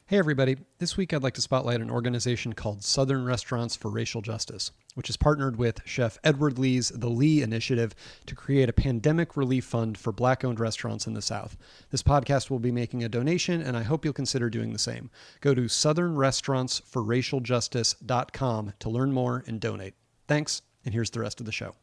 Hey everybody, this week I'd like to spotlight an organization called Southern Restaurants for Racial Justice, which has partnered with Chef Edward Lee's The Lee Initiative to create a pandemic relief fund for Black-owned restaurants in the South. This podcast will be making a donation, and I hope you'll consider doing the same. Go to southernrestaurantsforracialjustice.com to learn more and donate. Thanks, and here's the rest of the show.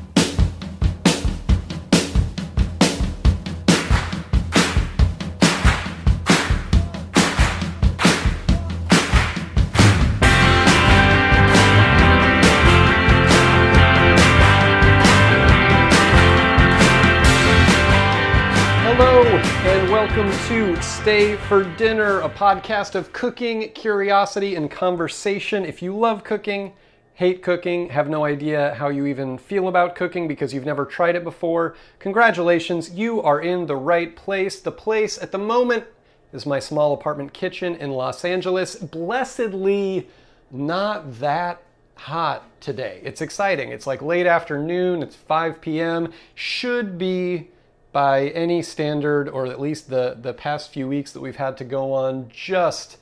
Welcome to Stay for Dinner, a podcast of cooking, curiosity, and conversation. If you love cooking, hate cooking, have no idea how you even feel about cooking because you've never tried it before, congratulations, you are in the right place. The place at the moment is my small apartment kitchen in Los Angeles. Blessedly not that hot today. It's exciting. It's like late afternoon, it's 5 p.m. Should be, by any standard, or at least the past few weeks that we've had to go on, just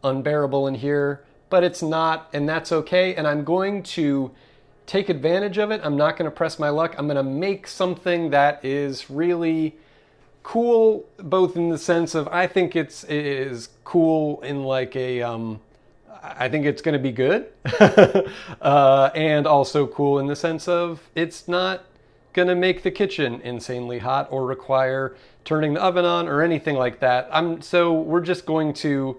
unbearable in here. But it's not, and that's okay. And I'm going to take advantage of it. I'm not going to press my luck. I'm going to make something that is really cool, both in the sense of I think it is cool in like a, I think it's going to be good. And also cool in the sense of it's not gonna make the kitchen insanely hot or require turning the oven on or anything like that. So we're just going to,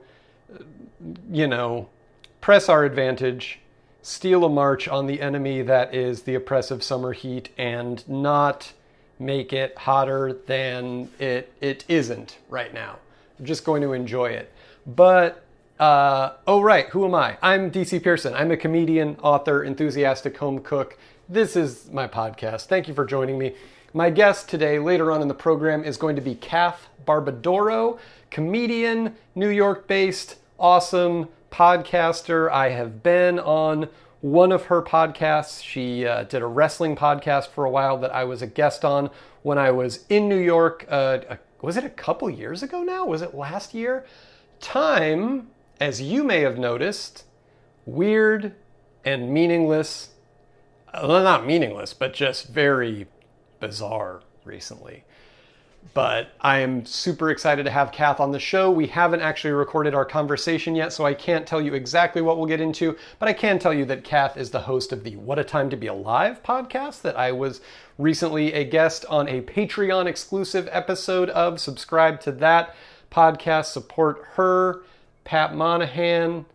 press our advantage, steal a march on the enemy that is the oppressive summer heat, and not make it hotter than it isn't right now. I'm just going to enjoy it. But, who am I? I'm DC Pierson. I'm a comedian, author, enthusiastic home cook. This is my podcast. Thank you for joining me. My guest today, later on in the program, is going to be Kath Barbadoro, comedian, New York-based, awesome podcaster. I have been on one of her podcasts. She did a wrestling podcast for a while that I was a guest on when I was in New York. Was it a couple years ago now? Was it last year? Time, as you may have noticed, weird and meaningless. Well, not meaningless, but just very bizarre recently. But I am super excited to have Kath on the show. We haven't actually recorded our conversation yet, so I can't tell you exactly what we'll get into, but I can tell you that Kath is the host of the What a Time to Be Alive podcast that I was recently a guest on a Patreon exclusive episode of. Subscribe to that podcast, support her, Pat Monahan,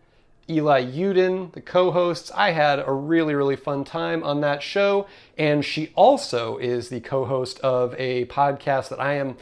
Eli Uden, the co-hosts. I had a really, really fun time on that show. And she also is the co-host of a podcast that I am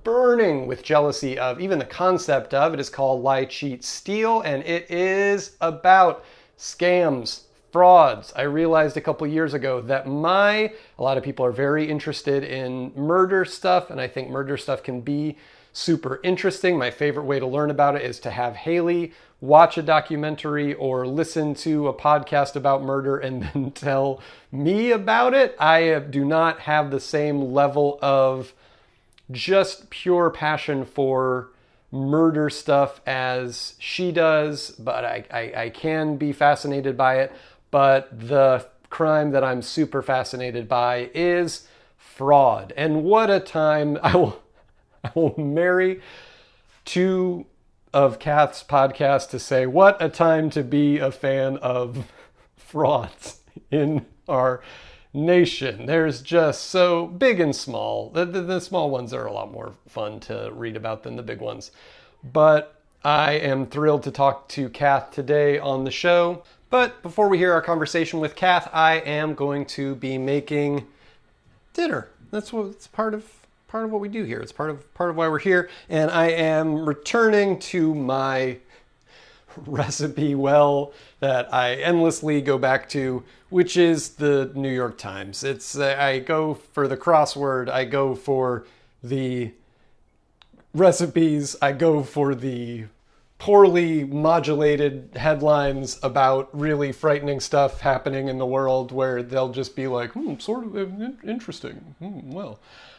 burning with jealousy of. Even the concept of it is called Lie, Cheat, Steal. And it is about scams, frauds. I realized a couple years ago that a lot of people are very interested in murder stuff. And I think murder stuff can be super interesting. My favorite way to learn about it is to have Haley watch a documentary or listen to a podcast about murder and then tell me about it. I do not have the same level of just pure passion for murder stuff as she does, but I can be fascinated by it. But the crime that I'm super fascinated by is fraud. And what a time. I will marry two of Kath's podcast to say, what a time to be a fan of frauds in our nation. There's just so big and small. The small ones are a lot more fun to read about than the big ones. But I am thrilled to talk to Kath today on the show. But before we hear our conversation with Kath, I am going to be making dinner. That's what it's part of what we do here. It's part of why we're here. And I am returning to my recipe well that I endlessly go back to, which is the New York Times. I go for the crossword, I go for the recipes, I go for the poorly modulated headlines about really frightening stuff happening in the world where they'll just be like, sort of interesting.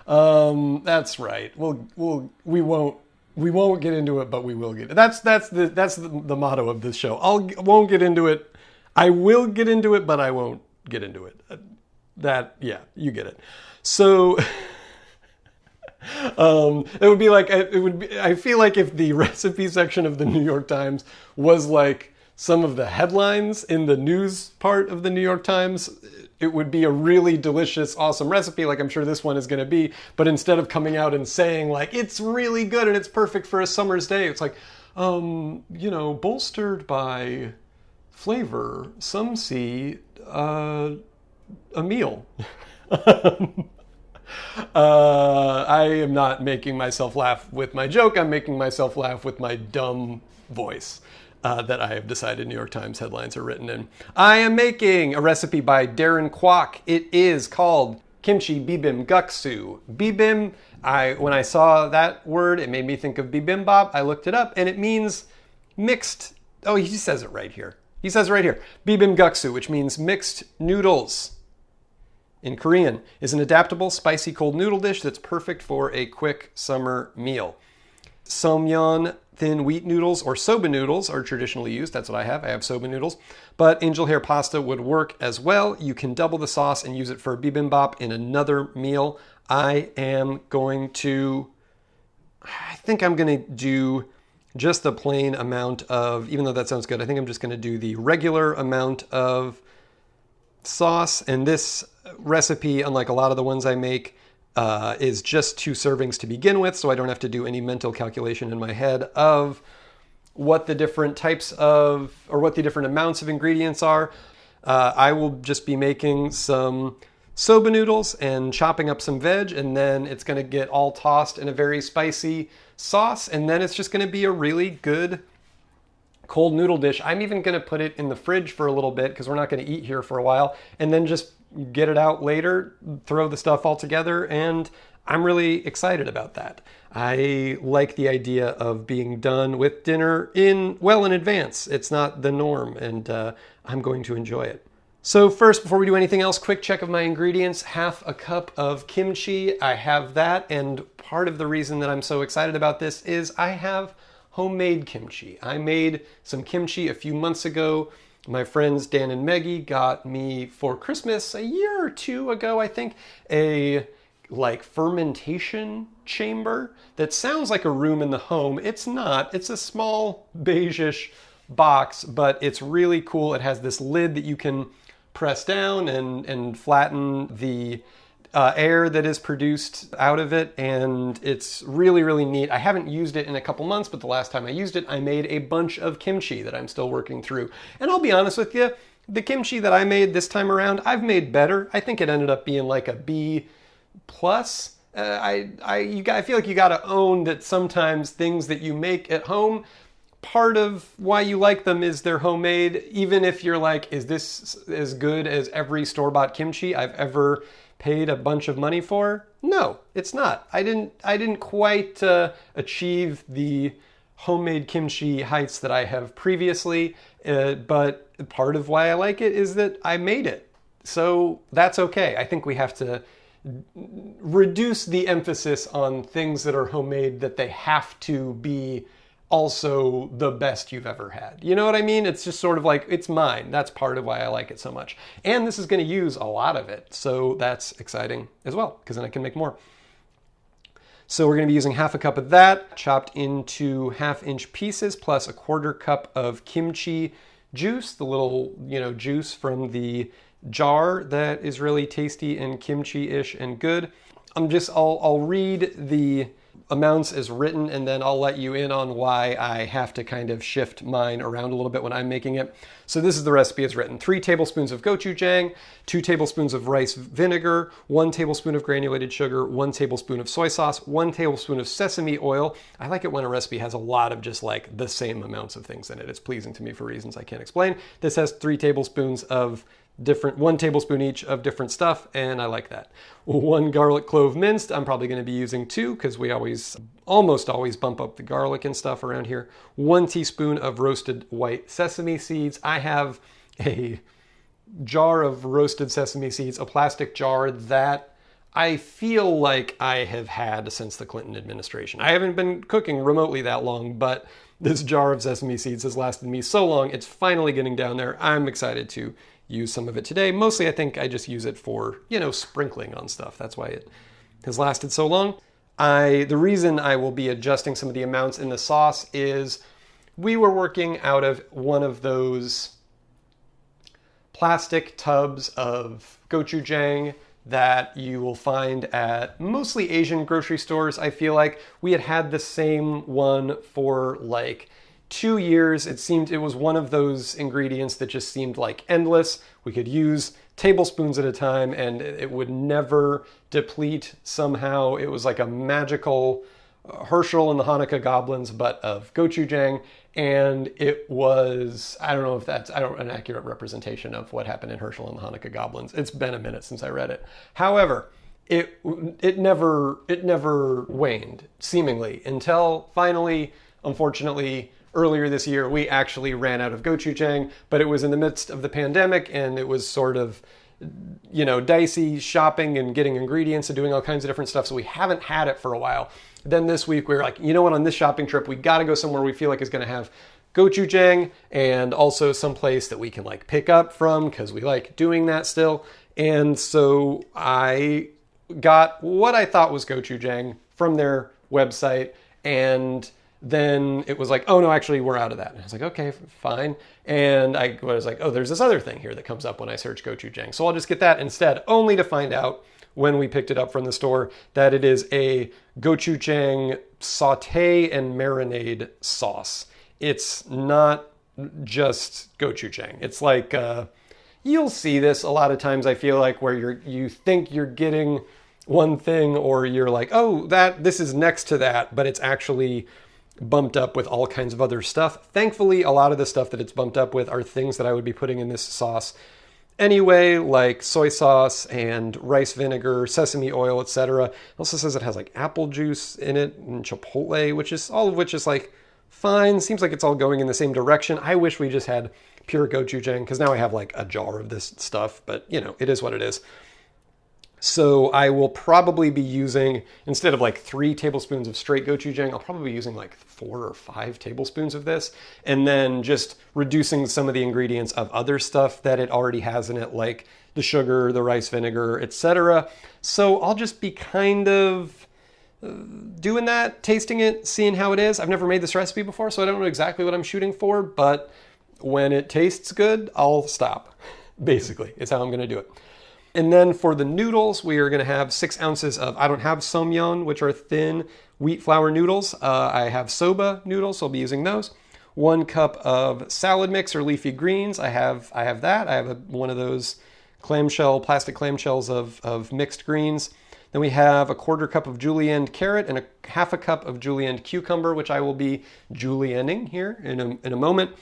That's right. We won't We won't get into it, but we will get it. That's the motto of this show. Won't get into it. I will get into it, but I won't get into it. Yeah, you get it. So it would be like I feel like if the recipe section of the New York Times was like some of the headlines in the news part of the New York Times, it would be a really delicious, awesome recipe, like I'm sure this one is going to be. But instead of coming out and saying like it's really good and it's perfect for a summer's day, it's like, bolstered by flavor, some see a meal. I am not making myself laugh with my joke. I'm making myself laugh with my dumb voice. That I have decided New York Times headlines are written in. I am making a recipe by Darun Kwak. It is called Kimchi Bibim Guksu. Bibim, when I saw that word, it made me think of bibimbap. I looked it up and it means mixed. Oh, he says it right here. He says it right here. Bibim Guksu, which means mixed noodles in Korean, is an adaptable, spicy cold noodle dish that's perfect for a quick summer meal. Somyeon thin wheat noodles or soba noodles are traditionally used. That's what I have. I have soba noodles. But angel hair pasta would work as well. You can double the sauce and use it for bibimbap in another meal. I think I'm going to do just the plain amount of, even though that sounds good, I think I'm just going to do the regular amount of sauce. And this recipe, unlike a lot of the ones I make, is just 2 servings to begin with, so I don't have to do any mental calculation in my head of what the different types of, or what the different amounts of ingredients are. I will just be making some soba noodles and chopping up some veg, and then it's going to get all tossed in a very spicy sauce, and then it's just going to be a really good cold noodle dish. I'm even going to put it in the fridge for a little bit because we're not going to eat here for a while, and then just get it out later, throw the stuff all together, and I'm really excited about that. I like the idea of being done with dinner in advance. It's not the norm, and I'm going to enjoy it. So first, before we do anything else, quick check of my ingredients. 1/2 cup of kimchi. I have that, and part of the reason that I'm so excited about this is I have homemade kimchi. I made some kimchi a few months ago. My friends Dan and Maggie got me for Christmas a year or 2 ago, I think, a fermentation chamber that sounds like a room in the home. It's not. It's a small beige-ish box, but it's really cool. It has this lid that you can press down and flatten the air that is produced out of it, and it's really, really neat. I haven't used it in a couple months, but the last time I used it, I made a bunch of kimchi that I'm still working through. And I'll be honest with you, the kimchi that I made this time around, I've made better. I think it ended up being like a B+. I feel like you gotta own that sometimes things that you make at home, part of why you like them is they're homemade, even if you're like, is this as good as every store-bought kimchi I've ever paid a bunch of money for? No, it's not. I didn't quite achieve the homemade kimchi heights that I have previously, but part of why I like it is that I made it. So that's okay. I think we have to reduce the emphasis on things that are homemade, that they have to be also the best you've ever had. You know what I mean? It's just sort of like, it's mine. That's part of why I like it so much. And this is going to use a lot of it. So that's exciting as well, because then I can make more. So we're going to be using 1/2 cup of that, chopped into 1/2-inch pieces, plus 1/4 cup of kimchi juice, the little, juice from the jar that is really tasty and kimchi-ish and good. I'll read the amounts as written, and then I'll let you in on why I have to kind of shift mine around a little bit when I'm making it. So this is the recipe as written. 3 tablespoons of gochujang, 2 tablespoons of rice vinegar, 1 tablespoon of granulated sugar, 1 tablespoon of soy sauce, 1 tablespoon of sesame oil. I like it when a recipe has a lot of just like the same amounts of things in it. It's pleasing to me for reasons I can't explain. This has 3 tablespoons of 1 tablespoon each of different stuff, and I like that. 1 garlic clove minced. I'm probably going to be using 2 because we almost always bump up the garlic and stuff around here. 1 teaspoon of roasted white sesame seeds. I have a jar of roasted sesame seeds, a plastic jar that I feel like I have had since the Clinton administration. I haven't been cooking remotely that long, but this jar of sesame seeds has lasted me so long. It's finally getting down there. I'm excited to use some of it today. Mostly I think I just use it for, sprinkling on stuff. That's why it has lasted so long. The reason I will be adjusting some of the amounts in the sauce is we were working out of one of those plastic tubs of gochujang that you will find at mostly Asian grocery stores. I feel like we had the same one for like 2 years. It was one of those ingredients that just seemed like endless. We could use tablespoons at a time and it would never deplete somehow. It was like a magical Herschel and the Hanukkah goblins, but of gochujang. And it was, I don't know if that's an accurate representation of what happened in Herschel and the Hanukkah goblins. It's been a minute since I read it. However, it never waned, seemingly, until finally, unfortunately, earlier this year, we actually ran out of gochujang, but it was in the midst of the pandemic and it was sort of, dicey shopping and getting ingredients and doing all kinds of different stuff. So we haven't had it for a while. Then this week we were like, you know what, on this shopping trip, we got to go somewhere we feel like is going to have gochujang and also some place that we can like pick up from because we like doing that still. And so I got what I thought was gochujang from their website, and then it was like, oh no, actually we're out of that. And I was like, okay, fine. And I was like, oh, there's this other thing here that comes up when I search gochujang. So I'll just get that instead, only to find out when we picked it up from the store that it is a gochujang saute and marinade sauce. It's not just gochujang. It's like, you'll see this a lot of times, I feel like, where you think you're getting one thing, or you're like, oh, this is next to that, but it's actually bumped up with all kinds of other stuff. Thankfully, a lot of the stuff that it's bumped up with are things that I would be putting in this sauce anyway, like soy sauce and rice vinegar, sesame oil, etc. It also says it has like apple juice in it and chipotle, all of which is like fine. Seems like it's all going in the same direction. I wish we just had pure gochujang, because now I have like a jar of this stuff, but it is what it is. So I will probably be using, instead of like 3 tablespoons of straight gochujang, I'll probably be using like 4 or 5 tablespoons of this, and then just reducing some of the ingredients of other stuff that it already has in it, like the sugar, the rice vinegar, etc. So I'll just be kind of doing that, tasting it, seeing how it is. I've never made this recipe before, so I don't know exactly what I'm shooting for, but when it tastes good, I'll stop. Basically, is how I'm going to do it. And then for the noodles, we are going to have 6 ounces of, I don't have somyeon, which are thin wheat flour noodles. I have soba noodles, so I'll be using those. 1 cup of salad mix or leafy greens. I have that. I have one of those plastic clamshells of mixed greens. Then we have a 1/4 cup of julienned carrot and 1/2 cup of julienned cucumber, which I will be julienning here in a moment.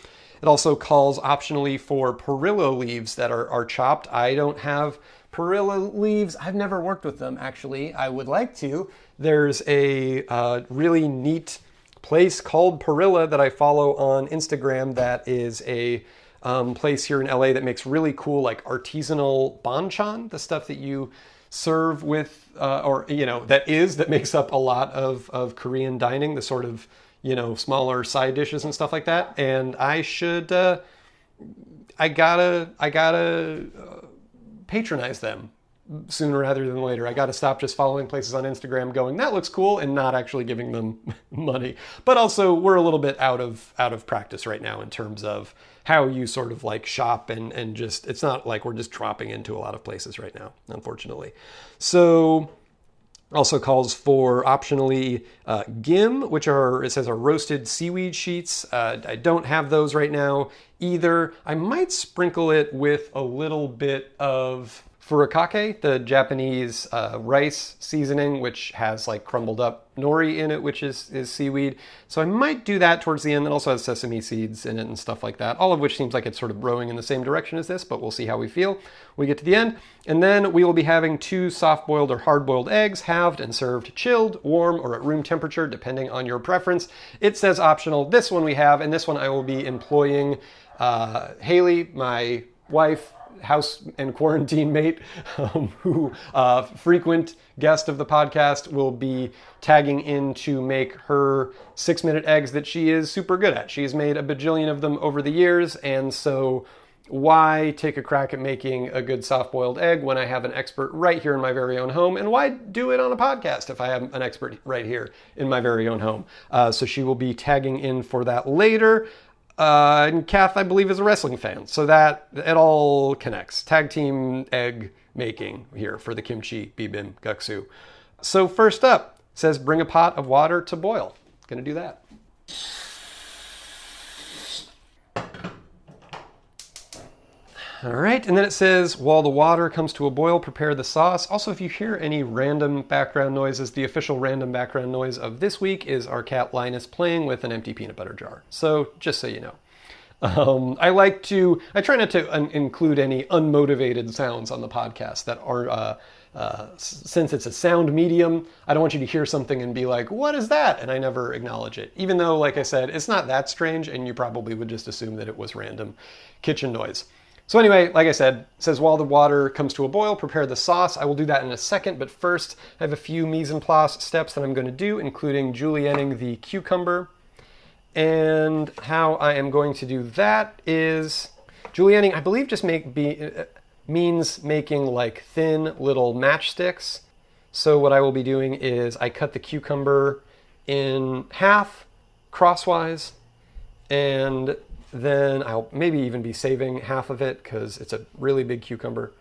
It also calls optionally for perillo leaves that are chopped. I don't have perillo leaves. I've never worked with them, actually. I would like to. There's a really neat place called Perilla that I follow on Instagram that is a place here in LA that makes really cool like artisanal banchan, the stuff that you serve with, that makes up a lot of Korean dining, the sort of, smaller side dishes and stuff like that. And I gotta patronize them sooner rather than later. I gotta stop just following places on Instagram going, that looks cool, and not actually giving them money. But also, we're a little bit out of practice right now in terms of how you sort of like shop and just, it's not like we're just dropping into a lot of places right now, unfortunately. So also calls for optionally gim, which it says are roasted seaweed sheets. I don't have those right now either. I might sprinkle it with a little bit of furikake, the Japanese rice seasoning, which has like crumbled up nori in it, which is seaweed. So I might do that towards the end. It also has sesame seeds in it and stuff like that, all of which seems like it's sort of rowing in the same direction as this, but we'll see how we feel when we get to the end. And then we will be having 2 soft-boiled or hard-boiled eggs, halved and served chilled, warm, or at room temperature, depending on your preference. It says optional. This one we have, and this one I will be employing Haley, my wife, house and quarantine mate, who frequent guest of the podcast, will be tagging in to make her 6-minute eggs that she is super good at. She's made a bajillion of them over the years, and so why take a crack at making a good soft-boiled egg when I have an expert right here in my very own home? And why do it on a podcast if I have an expert right here in my very own home? So she will be tagging in for that later. And Kath, I believe, is a wrestling fan. So that it all connects. Tag team egg making here for the Kimchi Bibim Guksu. So first up, it says bring a pot of water to boil. Gonna do that. All right, and then it says, while the water comes to a boil, prepare the sauce. Also, if you hear any random background noises, the official random background noise of this week is our cat Linus playing with an empty peanut butter jar. So, just so you know. I try not to include any unmotivated sounds on the podcast that are, since it's a sound medium, I don't want you to hear something and be like, what is that? And I never acknowledge it. Even though, like I said, it's not that strange, and you probably would just assume that it was random kitchen noise. So anyway, like I said, it says while the water comes to a boil, prepare the sauce. I will do that in a second, but first I have a few mise en place steps that I'm going to do, including julienning the cucumber. And how I am going to do that is, julienning, I believe, just means making like thin little matchsticks. So what I will be doing is I cut the cucumber in half crosswise, and then I'll maybe even be saving half of it because it's a really big cucumber.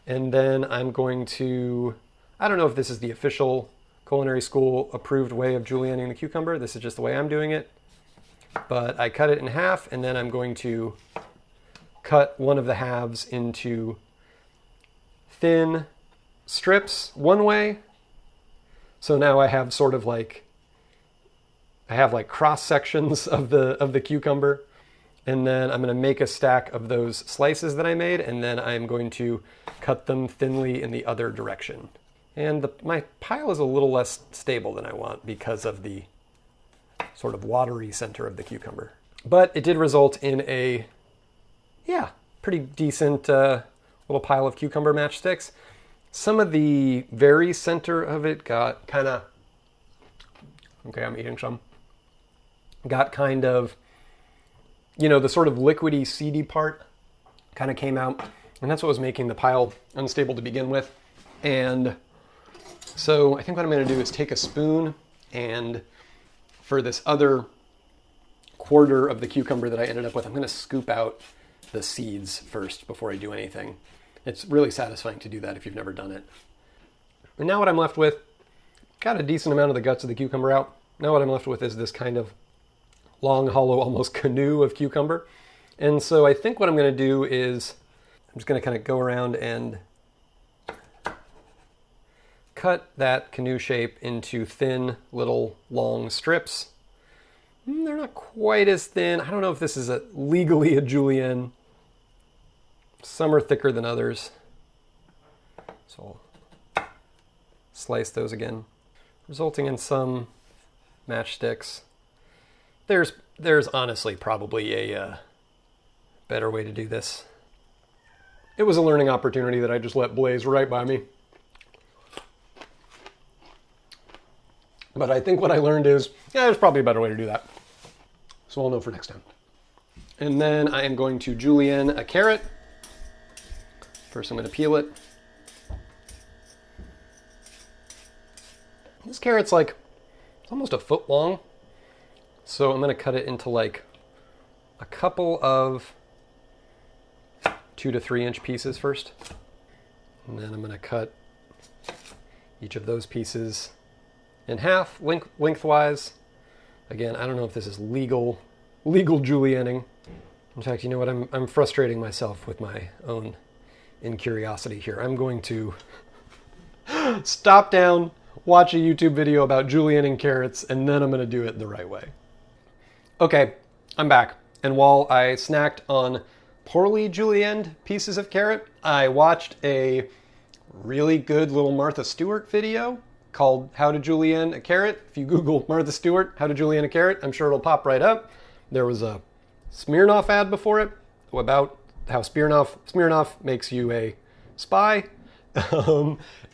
And then I'm going to, I don't know if this is the official culinary school approved way of julienning the cucumber. This is just the way I'm doing it. But I cut it in half, and then I'm going to cut one of the halves into thin strips one way. So now I have sort of like, I have like cross sections of the cucumber. And then I'm going to make a stack of those slices that I made, and then I'm going to cut them thinly in the other direction. And my pile is a little less stable than I want because of the sort of watery center of the cucumber. But it did result in a, yeah, pretty decent little pile of cucumber matchsticks. Some of the very center of it got kind of, okay, I'm eating some, got kind of, you know, the sort of liquidy, seedy part kind of came out, and that's what was making the pile unstable to begin with. And so I think what I'm going to do is take a spoon, and for this other quarter of the cucumber that I ended up with, I'm going to scoop out the seeds first before I do anything. It's really satisfying to do that if you've never done it. And now what I'm left with, got a decent amount of the guts of the cucumber out. Now what I'm left with is this kind of long, hollow, almost canoe of cucumber. And so I think what I'm going to do is I'm just going to kind of go around and cut that canoe shape into thin little long strips. They're not quite as thin. I don't know if this is legally a julienne. Some are thicker than others. So I'll slice those again, resulting in some matchsticks. There's honestly probably a better way to do this. It was a learning opportunity that I just let blaze right by me. But I think what I learned is, yeah, there's probably a better way to do that. So I'll know for next time. And then I am going to julienne a carrot. First I'm going to peel it. This carrot's like, it's almost a foot long. So I'm going to cut it into like a couple of 2 to 3 inch pieces first. And then I'm going to cut each of those pieces in half, lengthwise. Again, I don't know if this is legal julienning. In fact, you know what? I'm frustrating myself with my own incuriosity here. I'm going to stop down, watch a YouTube video about julienning carrots, and then I'm going to do it the right way. Okay, I'm back. And while I snacked on poorly julienned pieces of carrot, I watched a really good little Martha Stewart video called How to Julienne a Carrot. If you Google Martha Stewart, How to Julienne a Carrot, I'm sure it'll pop right up. There was a Smirnoff ad before it about how Smirnoff makes you a spy.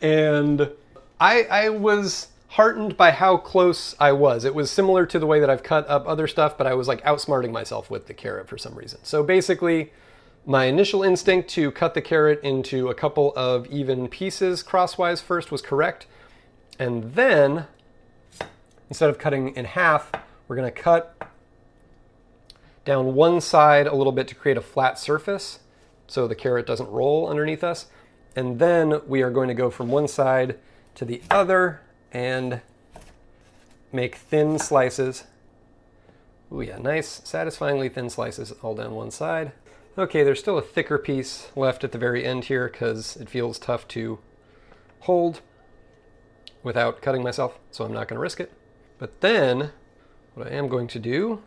And I was heartened by how close I was. It was similar to the way that I've cut up other stuff, but I was like outsmarting myself with the carrot for some reason. So basically, my initial instinct to cut the carrot into a couple of even pieces crosswise first was correct. And then, instead of cutting in half, we're going to cut down one side a little bit to create a flat surface so the carrot doesn't roll underneath us. And then we are going to go from one side to the other and make thin slices. Ooh yeah, nice, satisfyingly thin slices all down one side. Okay, there's still a thicker piece left at the very end here because it feels tough to hold without cutting myself, so I'm not going to risk it. But then, what I am going to do,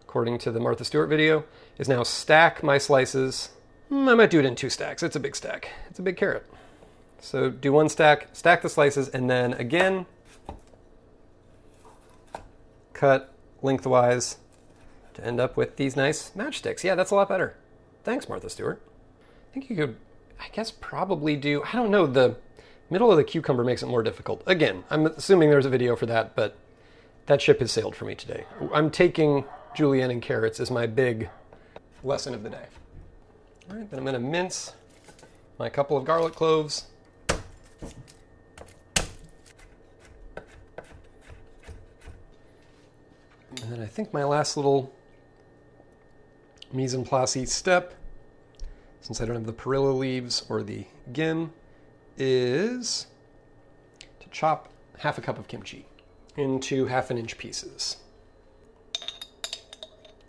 according to the Martha Stewart video, is now stack my slices. I might do it in 2 stacks. It's a big stack. It's a big carrot. So do 1 stack, stack the slices, and then again, cut lengthwise to end up with these nice matchsticks. Yeah, that's a lot better. Thanks, Martha Stewart. I think you could, I guess, probably do, I don't know, the middle of the cucumber makes it more difficult. Again, I'm assuming there's a video for that, but that ship has sailed for me today. I'm taking julienne and carrots as my big lesson of the day. All right, then I'm going to mince my couple of garlic cloves. And then I think my last little mise en place step, since I don't have the perilla leaves or the gim, is to chop half a cup of kimchi into 1/2 inch pieces.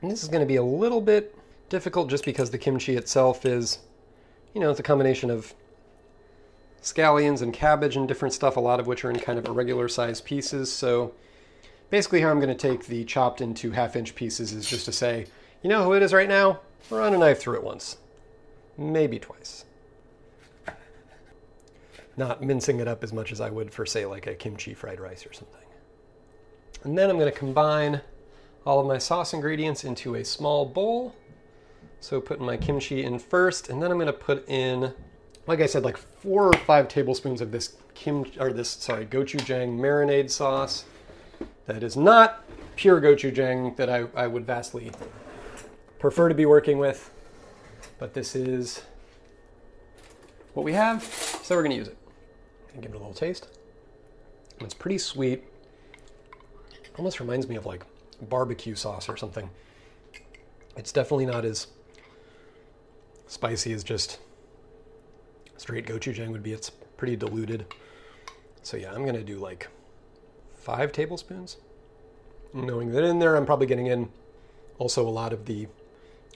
And this is going to be a little bit difficult just because the kimchi itself is, you know, it's a combination of scallions and cabbage and different stuff, a lot of which are in kind of irregular sized pieces. So basically how I'm going to take the chopped into 1/2 inch pieces is just to say, you know who it is right now? Run a knife through it once, maybe twice. Not mincing it up as much as I would for, say, like a kimchi fried rice or something. And then I'm going to combine all of my sauce ingredients into a small bowl. So putting my kimchi in first, and then I'm going to put in, like I said, like 4 or 5 tablespoons of this gochujang marinade sauce. That is not pure gochujang that I would vastly prefer to be working with, but this is what we have, so we're going to use it. And give it a little taste. And it's pretty sweet. Almost reminds me of like barbecue sauce or something. It's definitely not as spicy as just straight gochujang would be. It's pretty diluted. So yeah, I'm going to do like 5 tablespoons. Knowing that in there, I'm probably getting in also a lot of the,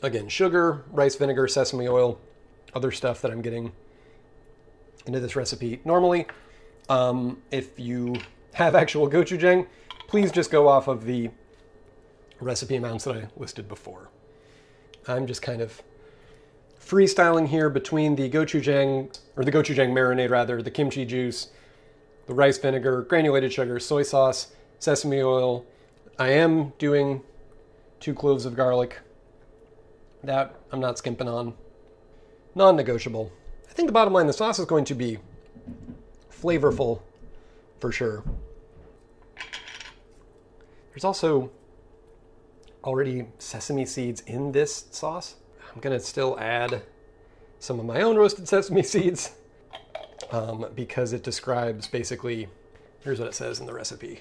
again, sugar, rice vinegar, sesame oil, other stuff that I'm getting into this recipe. Normally, if you have actual gochujang, please just go off of the recipe amounts that I listed before. I'm just kind of freestyling here between the gochujang, or the gochujang marinade rather, the kimchi juice, the rice vinegar, granulated sugar, soy sauce, sesame oil. I am doing 2 cloves of garlic. That I'm not skimping on. Non-negotiable. I think the bottom line, the sauce is going to be flavorful for sure. There's also already sesame seeds in this sauce. I'm going to still add some of my own roasted sesame seeds because it describes basically, here's what it says in the recipe.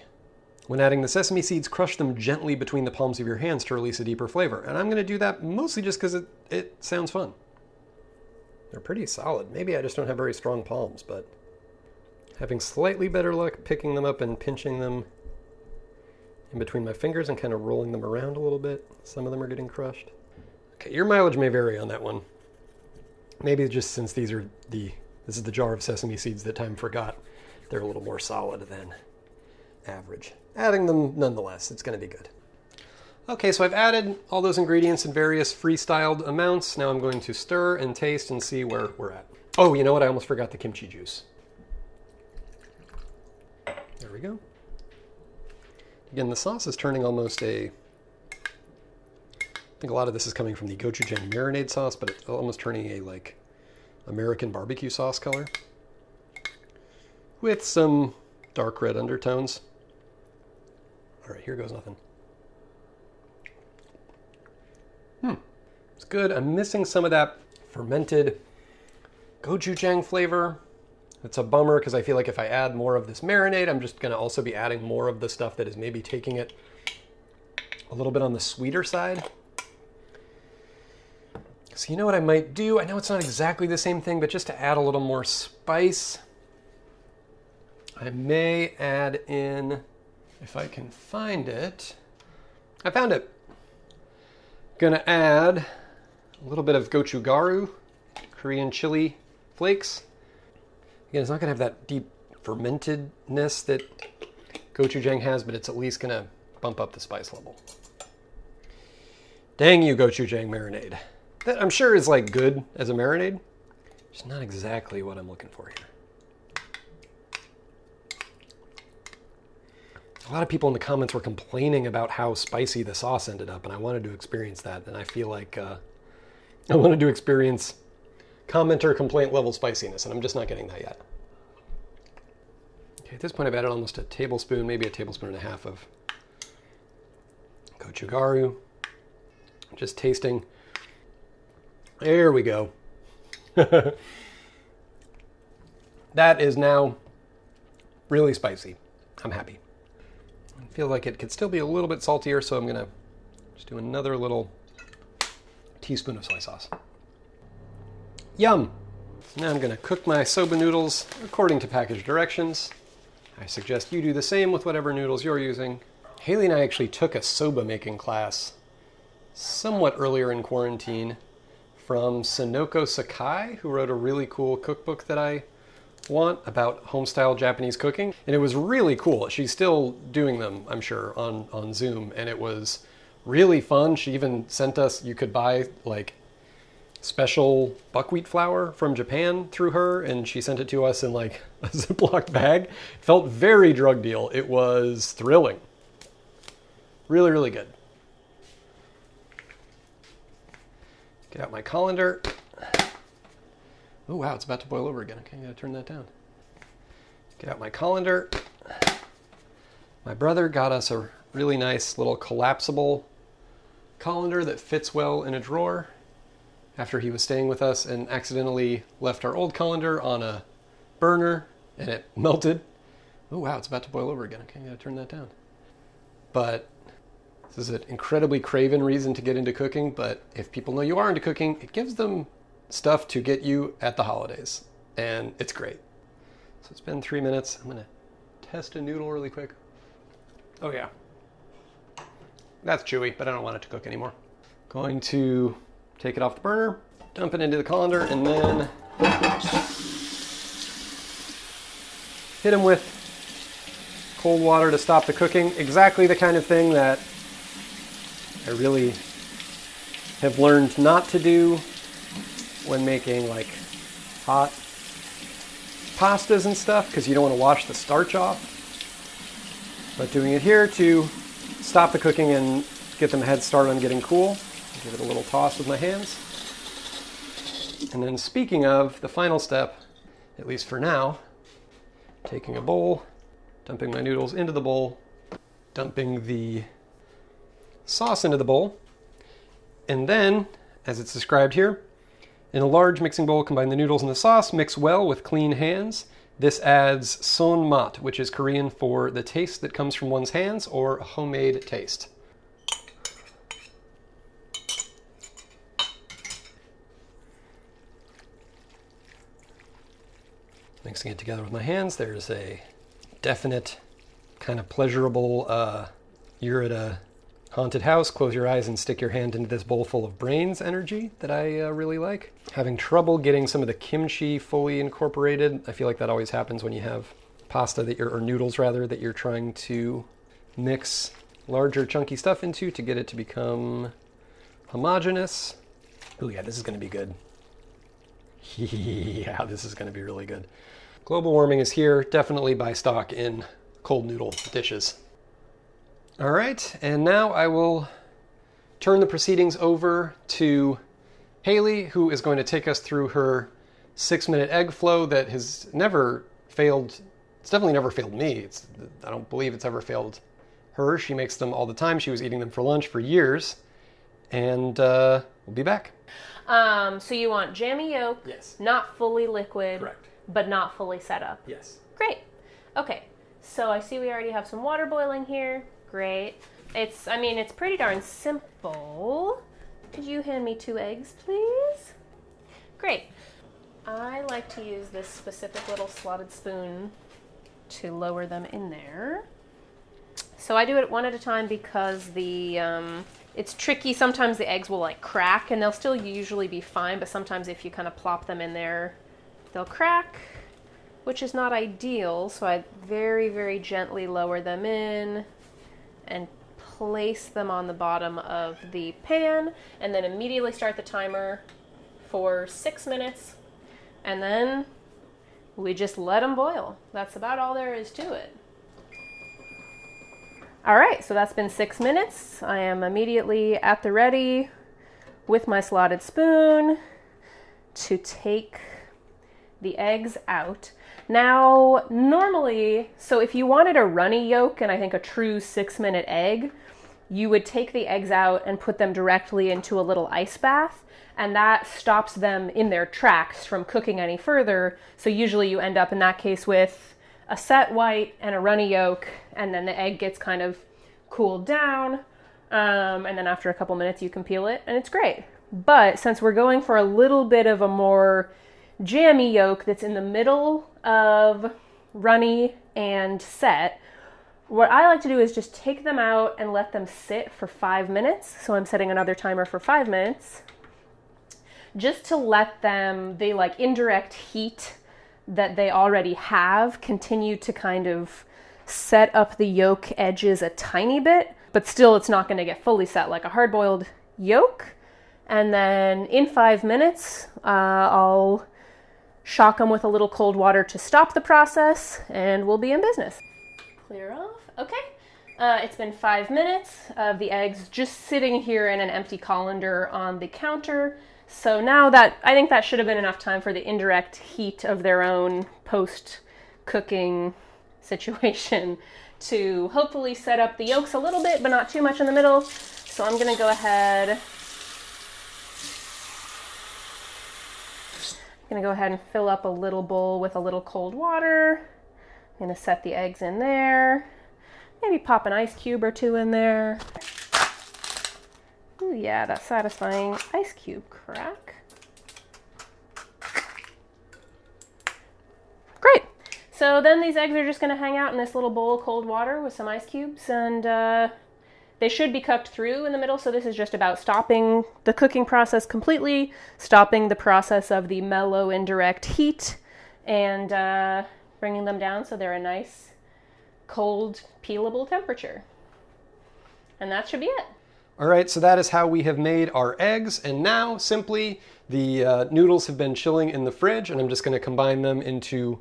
When adding the sesame seeds, crush them gently between the palms of your hands to release a deeper flavor. And I'm going to do that mostly just because it sounds fun. They're pretty solid. Maybe I just don't have very strong palms, but having slightly better luck picking them up and pinching them in between my fingers and kind of rolling them around a little bit. Some of them are getting crushed. Okay, your mileage may vary on that one. Maybe just since this is the jar of sesame seeds that time forgot, they're a little more solid than average. Adding them nonetheless, it's going to be good. Okay, so I've added all those ingredients in various freestyled amounts. Now I'm going to stir and taste and see where we're at. Oh, you know what? I almost forgot the kimchi juice. There we go. Again, the sauce is turning almost a think a lot of this is coming from the gochujang marinade sauce, but it's almost turning a like American barbecue sauce color with some dark red undertones. All right, here goes nothing. It's good. I'm missing some of that fermented gochujang flavor. It's a bummer because I feel like if I add more of this marinade, I'm just going to also be adding more of the stuff that is maybe taking it a little bit on the sweeter side. So you know what I might do? I know it's not exactly the same thing, but just to add a little more spice, I may add in, if I can find it. I found it. Gonna add a little bit of gochugaru, Korean chili flakes. Again, it's not gonna have that deep fermentedness that gochujang has, but it's at least gonna bump up the spice level. Dang you, gochujang marinade. That I'm sure is like good as a marinade. It's not exactly what I'm looking for here. A lot of people in the comments were complaining about how spicy the sauce ended up, and I wanted to experience that, and I feel like I wanted to experience commenter complaint level spiciness, and I'm just not getting that yet. Okay, at this point I've added almost a tablespoon, maybe a tablespoon and a half of gochugaru. Just tasting. There we go. That is now really spicy. I'm happy. I feel like it could still be a little bit saltier, so I'm gonna just do another little teaspoon of soy sauce. Yum! Now I'm gonna cook my soba noodles according to package directions. I suggest you do the same with whatever noodles you're using. Haley and I actually took a soba making class somewhat earlier in quarantine from Sonoko Sakai, who wrote a really cool cookbook that I want about homestyle Japanese cooking. And it was really cool. She's still doing them, I'm sure, on Zoom. And it was really fun. She even sent us, you could buy like special buckwheat flour from Japan through her, and she sent it to us in like a Ziploc bag. It felt very drug deal. It was thrilling. Really, really good. Get out my colander. Oh wow, it's about to boil over again. Okay, I gotta turn that down. Get out my colander. My brother got us a really nice little collapsible colander that fits well in a drawer after he was staying with us and accidentally left our old colander on a burner and it melted. Oh wow, it's about to boil over again. Okay, I gotta turn that down. But this is an incredibly craven reason to get into cooking, but if people know you are into cooking, it gives them stuff to get you at the holidays, and it's great. So it's been 3 minutes. I'm gonna test a noodle really quick. Oh yeah, that's chewy, but I don't want it to cook anymore. Going to take it off the burner, dump it into the colander, and then hit them with cold water to stop the cooking. Exactly the kind of thing that I really have learned not to do when making like hot pastas and stuff, because you don't want to wash the starch off. But doing it here to stop the cooking and get them a head start on getting cool. Give it a little toss with my hands. And then speaking of the final step, at least for now, taking a bowl, dumping my noodles into the bowl, dumping the sauce into the bowl, and then, as it's described here, in a large mixing bowl, combine the noodles and the sauce, mix well with clean hands. This adds son mat, which is Korean for the taste that comes from one's hands, or a homemade taste. Mixing it together with my hands, there's a definite kind of pleasurable, you're at a haunted house, close your eyes and stick your hand into this bowl full of brains energy that I really like. Having trouble getting some of the kimchi fully incorporated. I feel like that always happens when you have pasta that or noodles rather, that you're trying to mix larger chunky stuff into to get it to become homogeneous. Oh yeah, this is gonna be good. Yeah, this is gonna be really good. Global warming is here. Definitely buy stock in cold noodle dishes. All right, and now I will turn the proceedings over to Haley, who is going to take us through her 6-minute egg flow that has never failed. It's definitely never failed me. I don't believe it's ever failed her. She makes them all the time. She was eating them for lunch for years. And we'll be back. So you want jammy yolk, Yes. not fully liquid, Correct. but not fully set up. Yes. Great. Okay, so I see we already have some water boiling here. Great. It's pretty darn simple. Could you hand me 2 eggs, please? Great. I like to use this specific little slotted spoon to lower them in there. So I do it one at a time because it's tricky. Sometimes the eggs will like crack and they'll still usually be fine, but sometimes if you kind of plop them in there, they'll crack, which is not ideal. So I very, very gently lower them in and place them on the bottom of the pan, and then immediately start the timer for 6 minutes, and then we just let them boil. That's about all there is to it. All right, so that's been 6 minutes. I am immediately at the ready with my slotted spoon to take the eggs out. Now, normally, so if you wanted a runny yolk and I think a true 6-minute egg, you would take the eggs out and put them directly into a little ice bath, and that stops them in their tracks from cooking any further. So usually you end up in that case with a set white and a runny yolk, and then the egg gets kind of cooled down, and then after a couple minutes you can peel it, and it's great. But since we're going for a little bit of a more jammy yolk that's in the middle of runny and set, what I like to do is just take them out and let them sit for 5 minutes. So I'm setting another timer for 5 minutes, just to let them, the like indirect heat that they already have continue to kind of set up the yolk edges a tiny bit, but still it's not going to get fully set like a hard-boiled yolk. And then in 5 minutes, I'll shock them with a little cold water to stop the process, and we'll be in business. Clear off. Okay. It's been 5 minutes of the eggs just sitting here in an empty colander on the counter. So now that, I think that should have been enough time for the indirect heat of their own post-cooking situation to hopefully set up the yolks a little bit, but not too much in the middle. So I'm going to go ahead and fill up a little bowl with a little cold water. I'm going to set the eggs in there. Maybe pop an ice cube or 2 in there. Ooh, yeah, that satisfying ice cube crack. Great. So then these eggs are just going to hang out in this little bowl of cold water with some ice cubes, and they should be cooked through in the middle. So this is just about stopping the cooking process completely, stopping the process of the mellow indirect heat, and bringing them down so they're a nice, cold, peelable temperature. And that should be it. All right, so that is how we have made our eggs, and now simply the noodles have been chilling in the fridge, and I'm just going to combine them into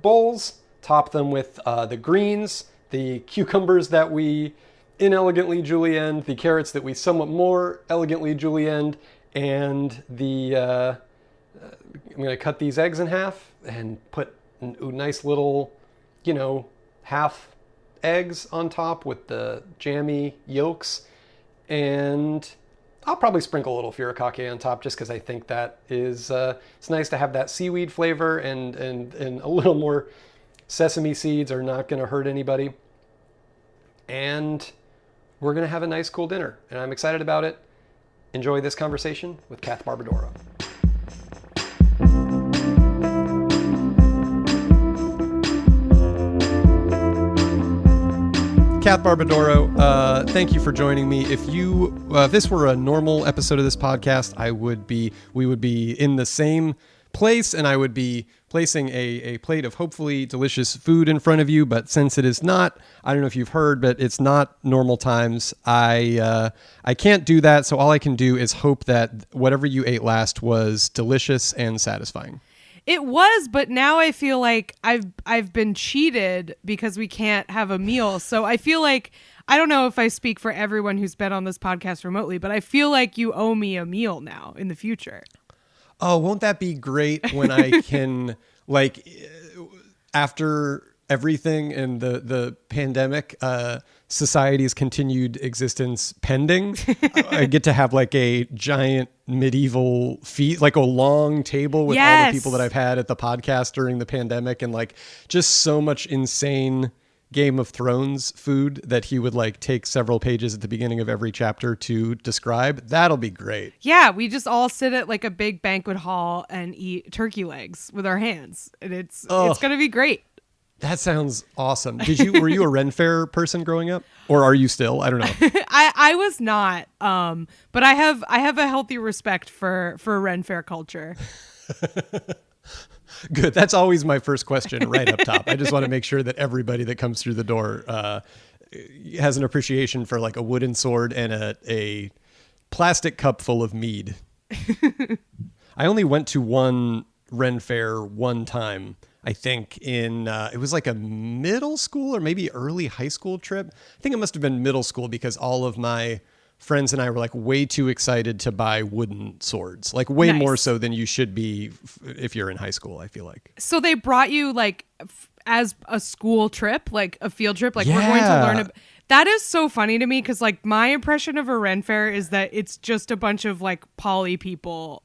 bowls, top them with the greens, the cucumbers that we inelegantly julienned, the carrots that we somewhat more elegantly julienned, and I'm going to cut these eggs in half and put nice little, half eggs on top with the jammy yolks. And I'll probably sprinkle a little furikake on top just because I think that is, it's nice to have that seaweed flavor, and a little more sesame seeds are not going to hurt anybody. And we're going to have a nice cool dinner, and I'm excited about it. Enjoy this conversation with Kath Barbadoro. Kath Barbadoro, thank you for joining me. If this were a normal episode of this podcast, we would be in the same place, and I would be placing a plate of hopefully delicious food in front of you. But since it is not, I don't know if you've heard, but it's not normal times. I can't do that. So all I can do is hope that whatever you ate last was delicious and satisfying. It was, but now I feel like I've been cheated because we can't have a meal. So I feel like I don't know if I speak for everyone who's been on this podcast remotely, but I feel like you owe me a meal now in the future. Oh, won't that be great when I can, like, after everything and the pandemic, society's continued existence pending, I get to have like a giant medieval feast, like a long table with all the people that I've had at the podcast during the pandemic, and like just so much insane Game of Thrones food that he would like take several pages at the beginning of every chapter to describe. That'll be great. Yeah, we just all sit at like a big banquet hall and eat turkey legs with our hands, and it's going to be great. That sounds awesome. Were you a Ren Fair person growing up, or are you still? I don't know. I was not, but I have a healthy respect for Ren Fair culture. Good. That's always my first question right up top. I just want to make sure that everybody that comes through the door has an appreciation for like a wooden sword and a plastic cup full of mead. I only went to one Ren Fair one time, I think it was like a middle school or maybe early high school trip. I think it must have been middle school because all of my friends and I were like way too excited to buy wooden swords, like way more so than you should be if you're in high school, I feel like. So they brought you like as a school trip, like a field trip, like we're going to learn. That is so funny to me because like my impression of a Ren Fair is that it's just a bunch of like poly people,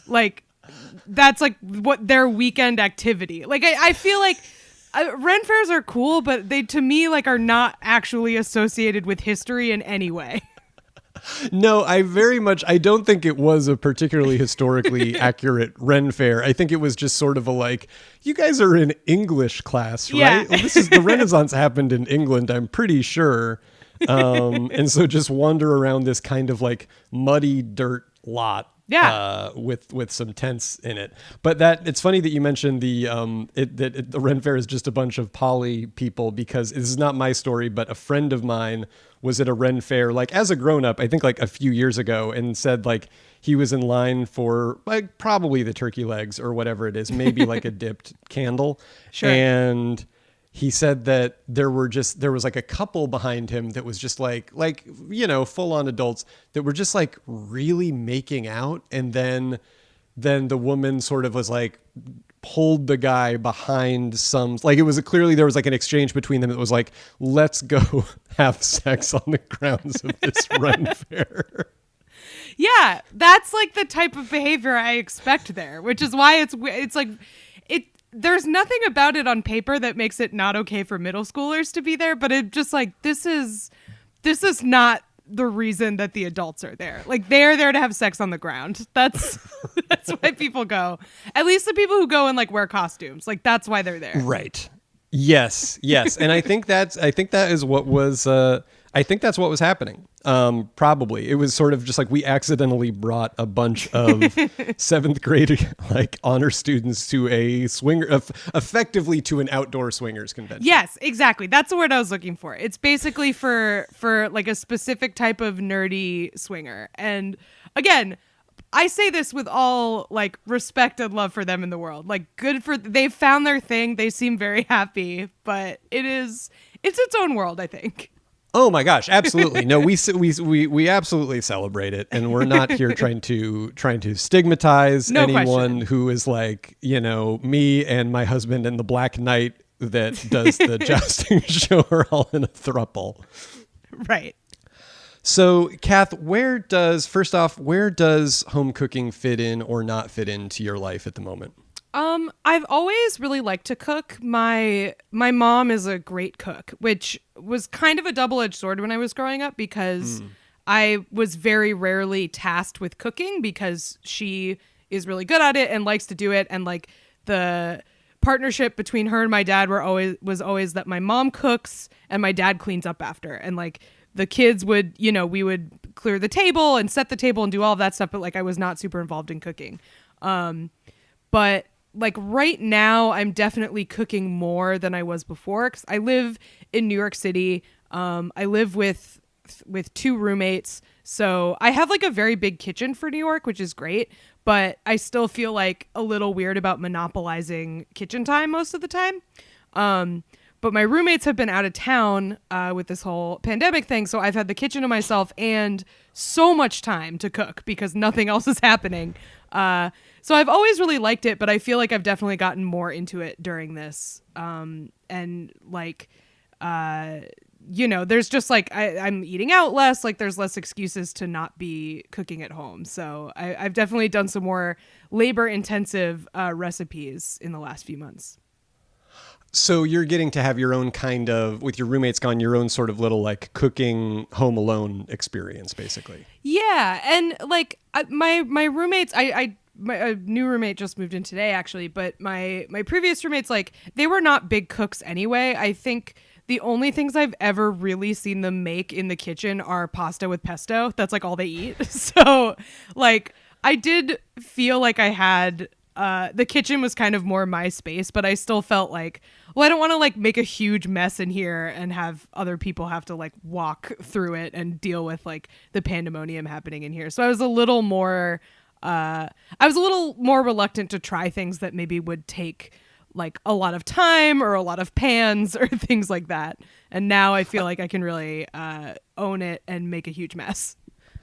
like that's like what their weekend activity. Like I feel like Ren Fairs are cool, but they to me like are not actually associated with history in any way. No, I don't think it was a particularly historically accurate Ren Fair. I think it was just sort of a like, you guys are in English class, right? Yeah. Well, the Renaissance happened in England, I'm pretty sure. And so just wander around this kind of like muddy dirt lot. Yeah, with some tents in it. But it's funny that you mentioned the Ren Fair is just a bunch of poly people, because this is not my story, but a friend of mine was at a Ren Fair like as a grown up, I think like a few years ago, and said like he was in line for like probably the turkey legs or whatever it is, maybe like a dipped candle. Sure. And he said that there was like a couple behind him that was just like, you know, full on adults that were just like really making out. And then the woman sort of was like, pulled the guy behind like, it was clearly there was like an exchange between them. That was like, let's go have sex on the grounds of this Ren Fair. Yeah, that's like the type of behavior I expect there, which is why it's like, there's nothing about it on paper that makes it not okay for middle schoolers to be there, but it just like, this is not the reason that the adults are there. Like they're there to have sex on the ground. That's why people go. At least the people who go and like wear costumes, like that's why they're there. Right. Yes. And I think that's what was happening. Probably it was sort of just like we accidentally brought a bunch of seventh grade like honor students to a effectively to an outdoor swingers convention. Yes, exactly. That's the word I was looking for. It's basically for like a specific type of nerdy swinger. And again, I say this with all like respect and love for them in the world. Like they've found their thing. They seem very happy, but it's its own world, I think. Oh my gosh, absolutely. No, we absolutely celebrate it, and we're not here trying to stigmatize anyone who is like, you know, me and my husband and the Black Knight that does the jousting show are all in a throuple. Right. So, Kath, where does home cooking fit in or not fit into your life at the moment? I've always really liked to cook. My mom is a great cook, which was kind of a double-edged sword when I was growing up, because I was very rarely tasked with cooking because she is really good at it and likes to do it. And like the partnership between her and my dad was always that my mom cooks and my dad cleans up after. And like the kids would, you know, we would clear the table and set the table and do all of that stuff. But like I was not super involved in cooking. But like right now I'm definitely cooking more than I was before, because I live in New York City. I live with two roommates. So I have like a very big kitchen for New York, which is great, but I still feel like a little weird about monopolizing kitchen time most of the time. But my roommates have been out of town with this whole pandemic thing. So I've had the kitchen to myself and so much time to cook because nothing else is happening. So I've always really liked it, but I feel like I've definitely gotten more into it during this. And like, there's just like, I'm eating out less, like there's less excuses to not be cooking at home. So I've definitely done some more labor intensive recipes in the last few months. So you're getting to have your own kind of, with your roommates gone, your own sort of little like cooking home alone experience, basically. Yeah. And like my roommates, my new roommate just moved in today actually, but my previous roommates, like they were not big cooks anyway. I think the only things I've ever really seen them make in the kitchen are pasta with pesto. That's like all they eat. So like I did feel like I had the kitchen was kind of more my space, but I still felt like, well, I don't want to like make a huge mess in here and have other people have to like walk through it and deal with like the pandemonium happening in here. So I was a little more reluctant to try things that maybe would take like a lot of time or a lot of pans or things like that. And now I feel like I can really own it and make a huge mess.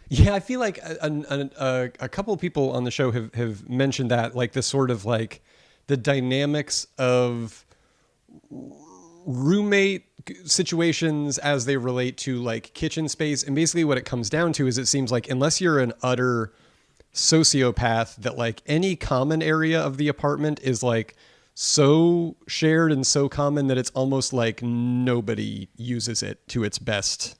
Yeah, I feel like a couple of people on the show have mentioned that, like the sort of like the dynamics of roommate situations as they relate to like kitchen space. And basically what it comes down to is it seems like unless you're an utter sociopath, that like any common area of the apartment is like so shared and so common that it's almost like nobody uses it to its best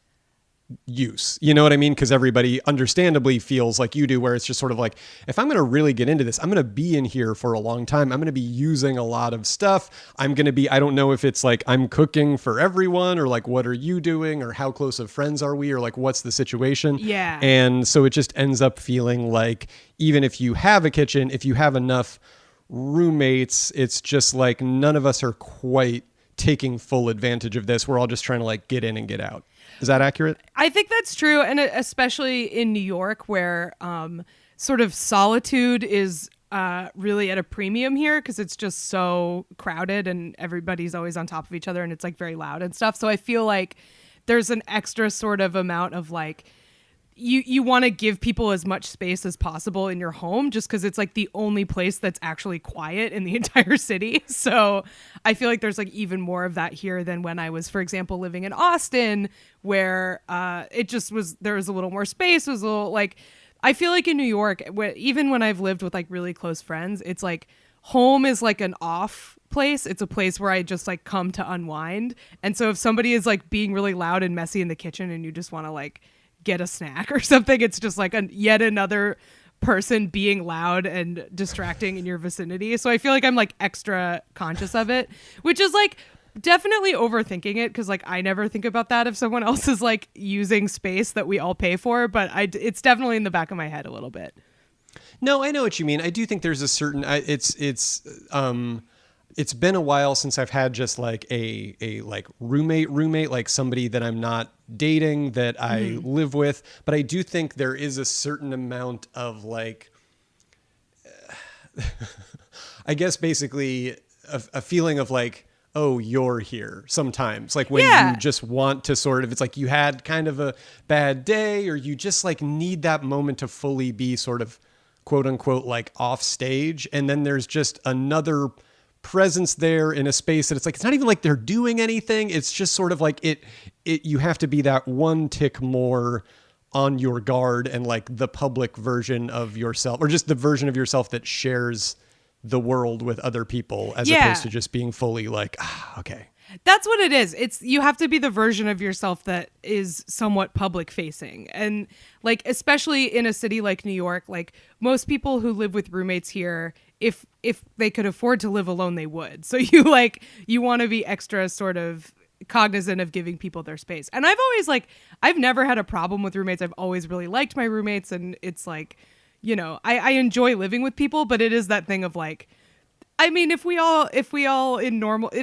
use. You know what I mean? Because everybody understandably feels like you do, where it's just sort of like, if I'm going to really get into this, I'm going to be in here for a long time. I'm going to be using a lot of stuff. I don't know if it's like I'm cooking for everyone or like, what are you doing or how close of friends are we or like, what's the situation? Yeah. And so it just ends up feeling like even if you have a kitchen, if you have enough roommates, it's just like none of us are quite taking full advantage of this. We're all just trying to like get in and get out. Is that accurate? I think that's true. And especially in New York, where sort of solitude is really at a premium here because it's just so crowded and everybody's always on top of each other and it's like very loud and stuff. So I feel like there's an extra sort of amount of like, you want to give people as much space as possible in your home just because it's like the only place that's actually quiet in the entire city. So I feel like there's like even more of that here than when I was, for example, living in Austin, where it just was, there was a little more space. It was a little like, I feel like in New York, even when I've lived with like really close friends, it's like home is like an off place. It's a place where I just like come to unwind. And so if somebody is like being really loud and messy in the kitchen and you just want to like get a snack or something, it's just like yet another person being loud and distracting in your vicinity. So I feel like I'm like extra conscious of it, which is like definitely overthinking it because like I never think about that if someone else is like using space that we all pay for, but it's definitely in the back of my head a little bit. No, I know what you mean. I do think there's a certain it's been a while since I've had just like a like roommate, like somebody that I'm not dating, that I live with. But I do think there is a certain amount of like, I guess basically a feeling of like, oh, you're here sometimes. Like when you just want to sort of, it's like you had kind of a bad day or you just like need that moment to fully be sort of quote unquote like off stage. And then there's just another presence there in a space that it's like, it's not even like they're doing anything. It's just sort of like you have to be that one tick more on your guard and like the public version of yourself, or just the version of yourself that shares the world with other people, as opposed to just being fully like, okay. That's what it is. It's, you have to be the version of yourself that is somewhat public facing. And like, especially in a city like New York, like most people who live with roommates here, if they could afford to live alone, they would. So you want to be extra sort of cognizant of giving people their space. And I've never had a problem with roommates. I've always really liked my roommates. And it's like, you know, I enjoy living with people, but it is that thing of like, I mean, if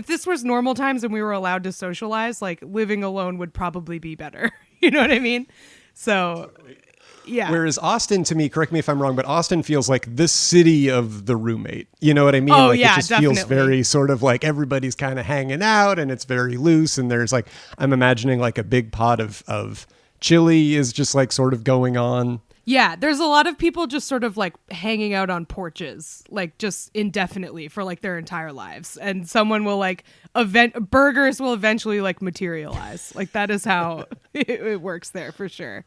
this was normal times and we were allowed to socialize, like living alone would probably be better. You know what I mean? So Yeah. Whereas Austin, to me, correct me if I'm wrong, but Austin feels like the city of the roommate. You know what I mean? Oh, like yeah, it just definitely. feels very sort of like everybody's kind of hanging out and it's very loose. And there's like, I'm imagining like a big pot of chili is just like sort of going on. Yeah, there's a lot of people just sort of like hanging out on porches, like just indefinitely for like their entire lives. And someone will like burgers will eventually like materialize. Like that is how it works there for sure.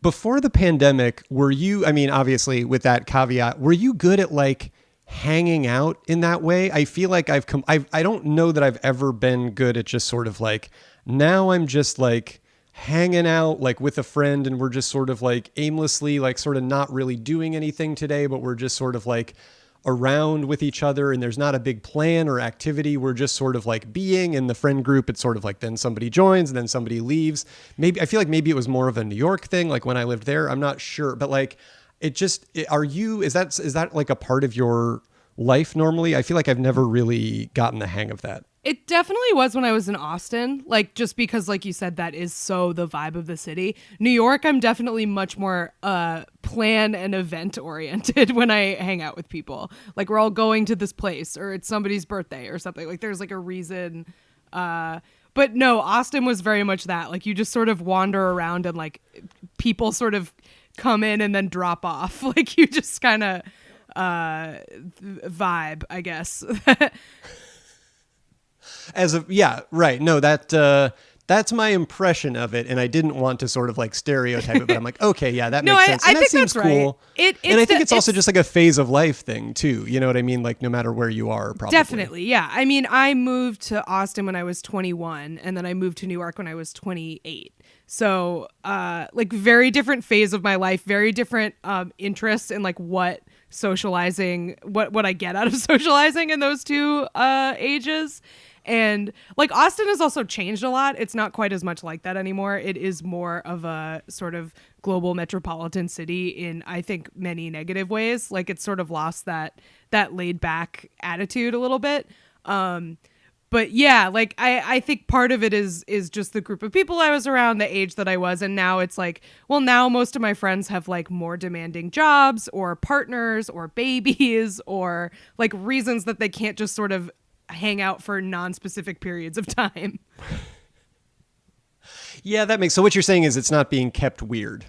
Before the pandemic, were you, I mean, obviously with that caveat, were you good at like hanging out in that way? I feel like I don't know that I've ever been good at just sort of like, now I'm just like hanging out like with a friend and we're just sort of like aimlessly like sort of not really doing anything today, but we're just sort of like around with each other and there's not a big plan or activity. We're just sort of like being in the friend group. It's sort of like then somebody joins and then somebody leaves. Maybe I feel like maybe it was more of a New York thing, like when I lived there. I'm not sure, but like is that like a part of your life normally? I feel like I've never really gotten the hang of that. It definitely was when I was in Austin, like just because, like you said, that is so the vibe of the city. New York, I'm definitely much more plan and event oriented when I hang out with people. Like we're all going to this place or it's somebody's birthday or something. Like there's like a reason. But no, Austin was very much that. Like you just sort of wander around and like people sort of come in and then drop off. Like you just kind of vibe, I guess. Right. No, that's my impression of it, and I didn't want to sort of like stereotype it, but I'm like, okay, yeah, that makes sense. And I that think seems that's cool. Right. And I think it's also just like a phase of life thing too. You know what I mean? Like no matter where you are, probably. Definitely, yeah. I mean, I moved to Austin when I was 21, and then I moved to New York when I was 28. So, like, very different phase of my life, very different interests in like what socializing, what I get out of socializing in those two ages. And like Austin has also changed a lot. It's not quite as much like that anymore. It is more of a sort of global metropolitan city in, I think, many negative ways. Like it's sort of lost that laid back attitude a little bit. But yeah, like I think part of it is just the group of people I was around, the age that I was. And now it's like, well, now most of my friends have like more demanding jobs or partners or babies or like reasons that they can't just sort of hang out for non-specific periods of time. Yeah, that makes so what you're saying is it's not being kept weird.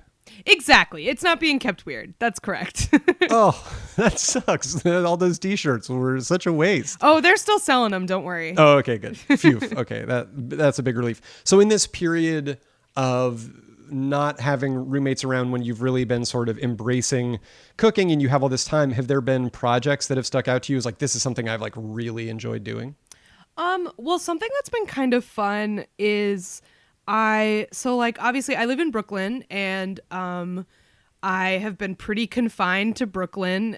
Exactly. It's not being kept weird. That's correct. Oh, that sucks. All those t-shirts were such a waste. Oh, they're still selling them. Don't worry. Oh, okay, good. Phew. Okay, that's a big relief. So in this period of not having roommates around when you've really been sort of embracing cooking and you have all this time, have there been projects that have stuck out to you as like, this is something I've like really enjoyed doing? Well, something that's been kind of fun is obviously I live in Brooklyn and I have been pretty confined to Brooklyn,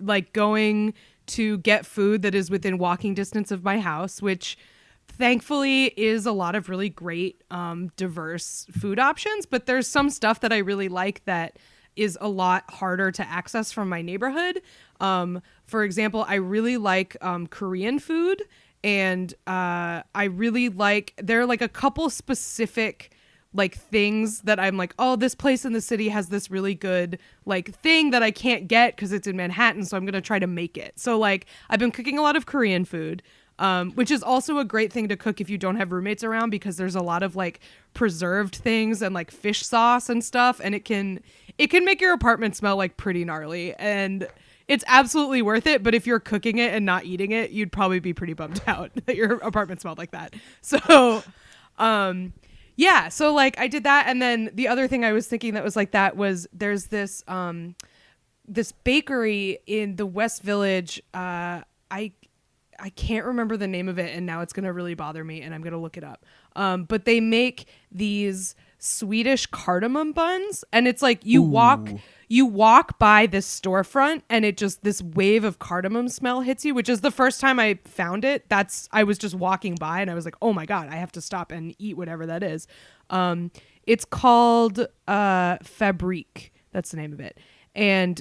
like going to get food that is within walking distance of my house, which thankfully is a lot of really great diverse food options. But there's some stuff that I really like that is a lot harder to access from my neighborhood. For example, I really like Korean food. And I really like, there are like a couple specific like things that I'm like, oh, this place in the city has this really good like thing that I can't get because it's in Manhattan. So I'm going to try to make it. So like I've been cooking a lot of Korean food, which is also a great thing to cook if you don't have roommates around, because there's a lot of like preserved things and like fish sauce and stuff. And it can make your apartment smell like pretty gnarly. And it's absolutely worth it, but if you're cooking it and not eating it, you'd probably be pretty bummed out that your apartment smelled like that. So, yeah, so like I did that, and then the other thing I was thinking that was like that was there's this this bakery in the West Village. I can't remember the name of it, and now it's gonna really bother me, and I'm gonna look it up. But they make these Swedish cardamom buns, and it's like you walk by this storefront and it just, this wave of cardamom smell hits you, which is the first time I found it. I was just walking by and I was like, oh my God, I have to stop and eat whatever that is. It's called Fabrique. That's the name of it. And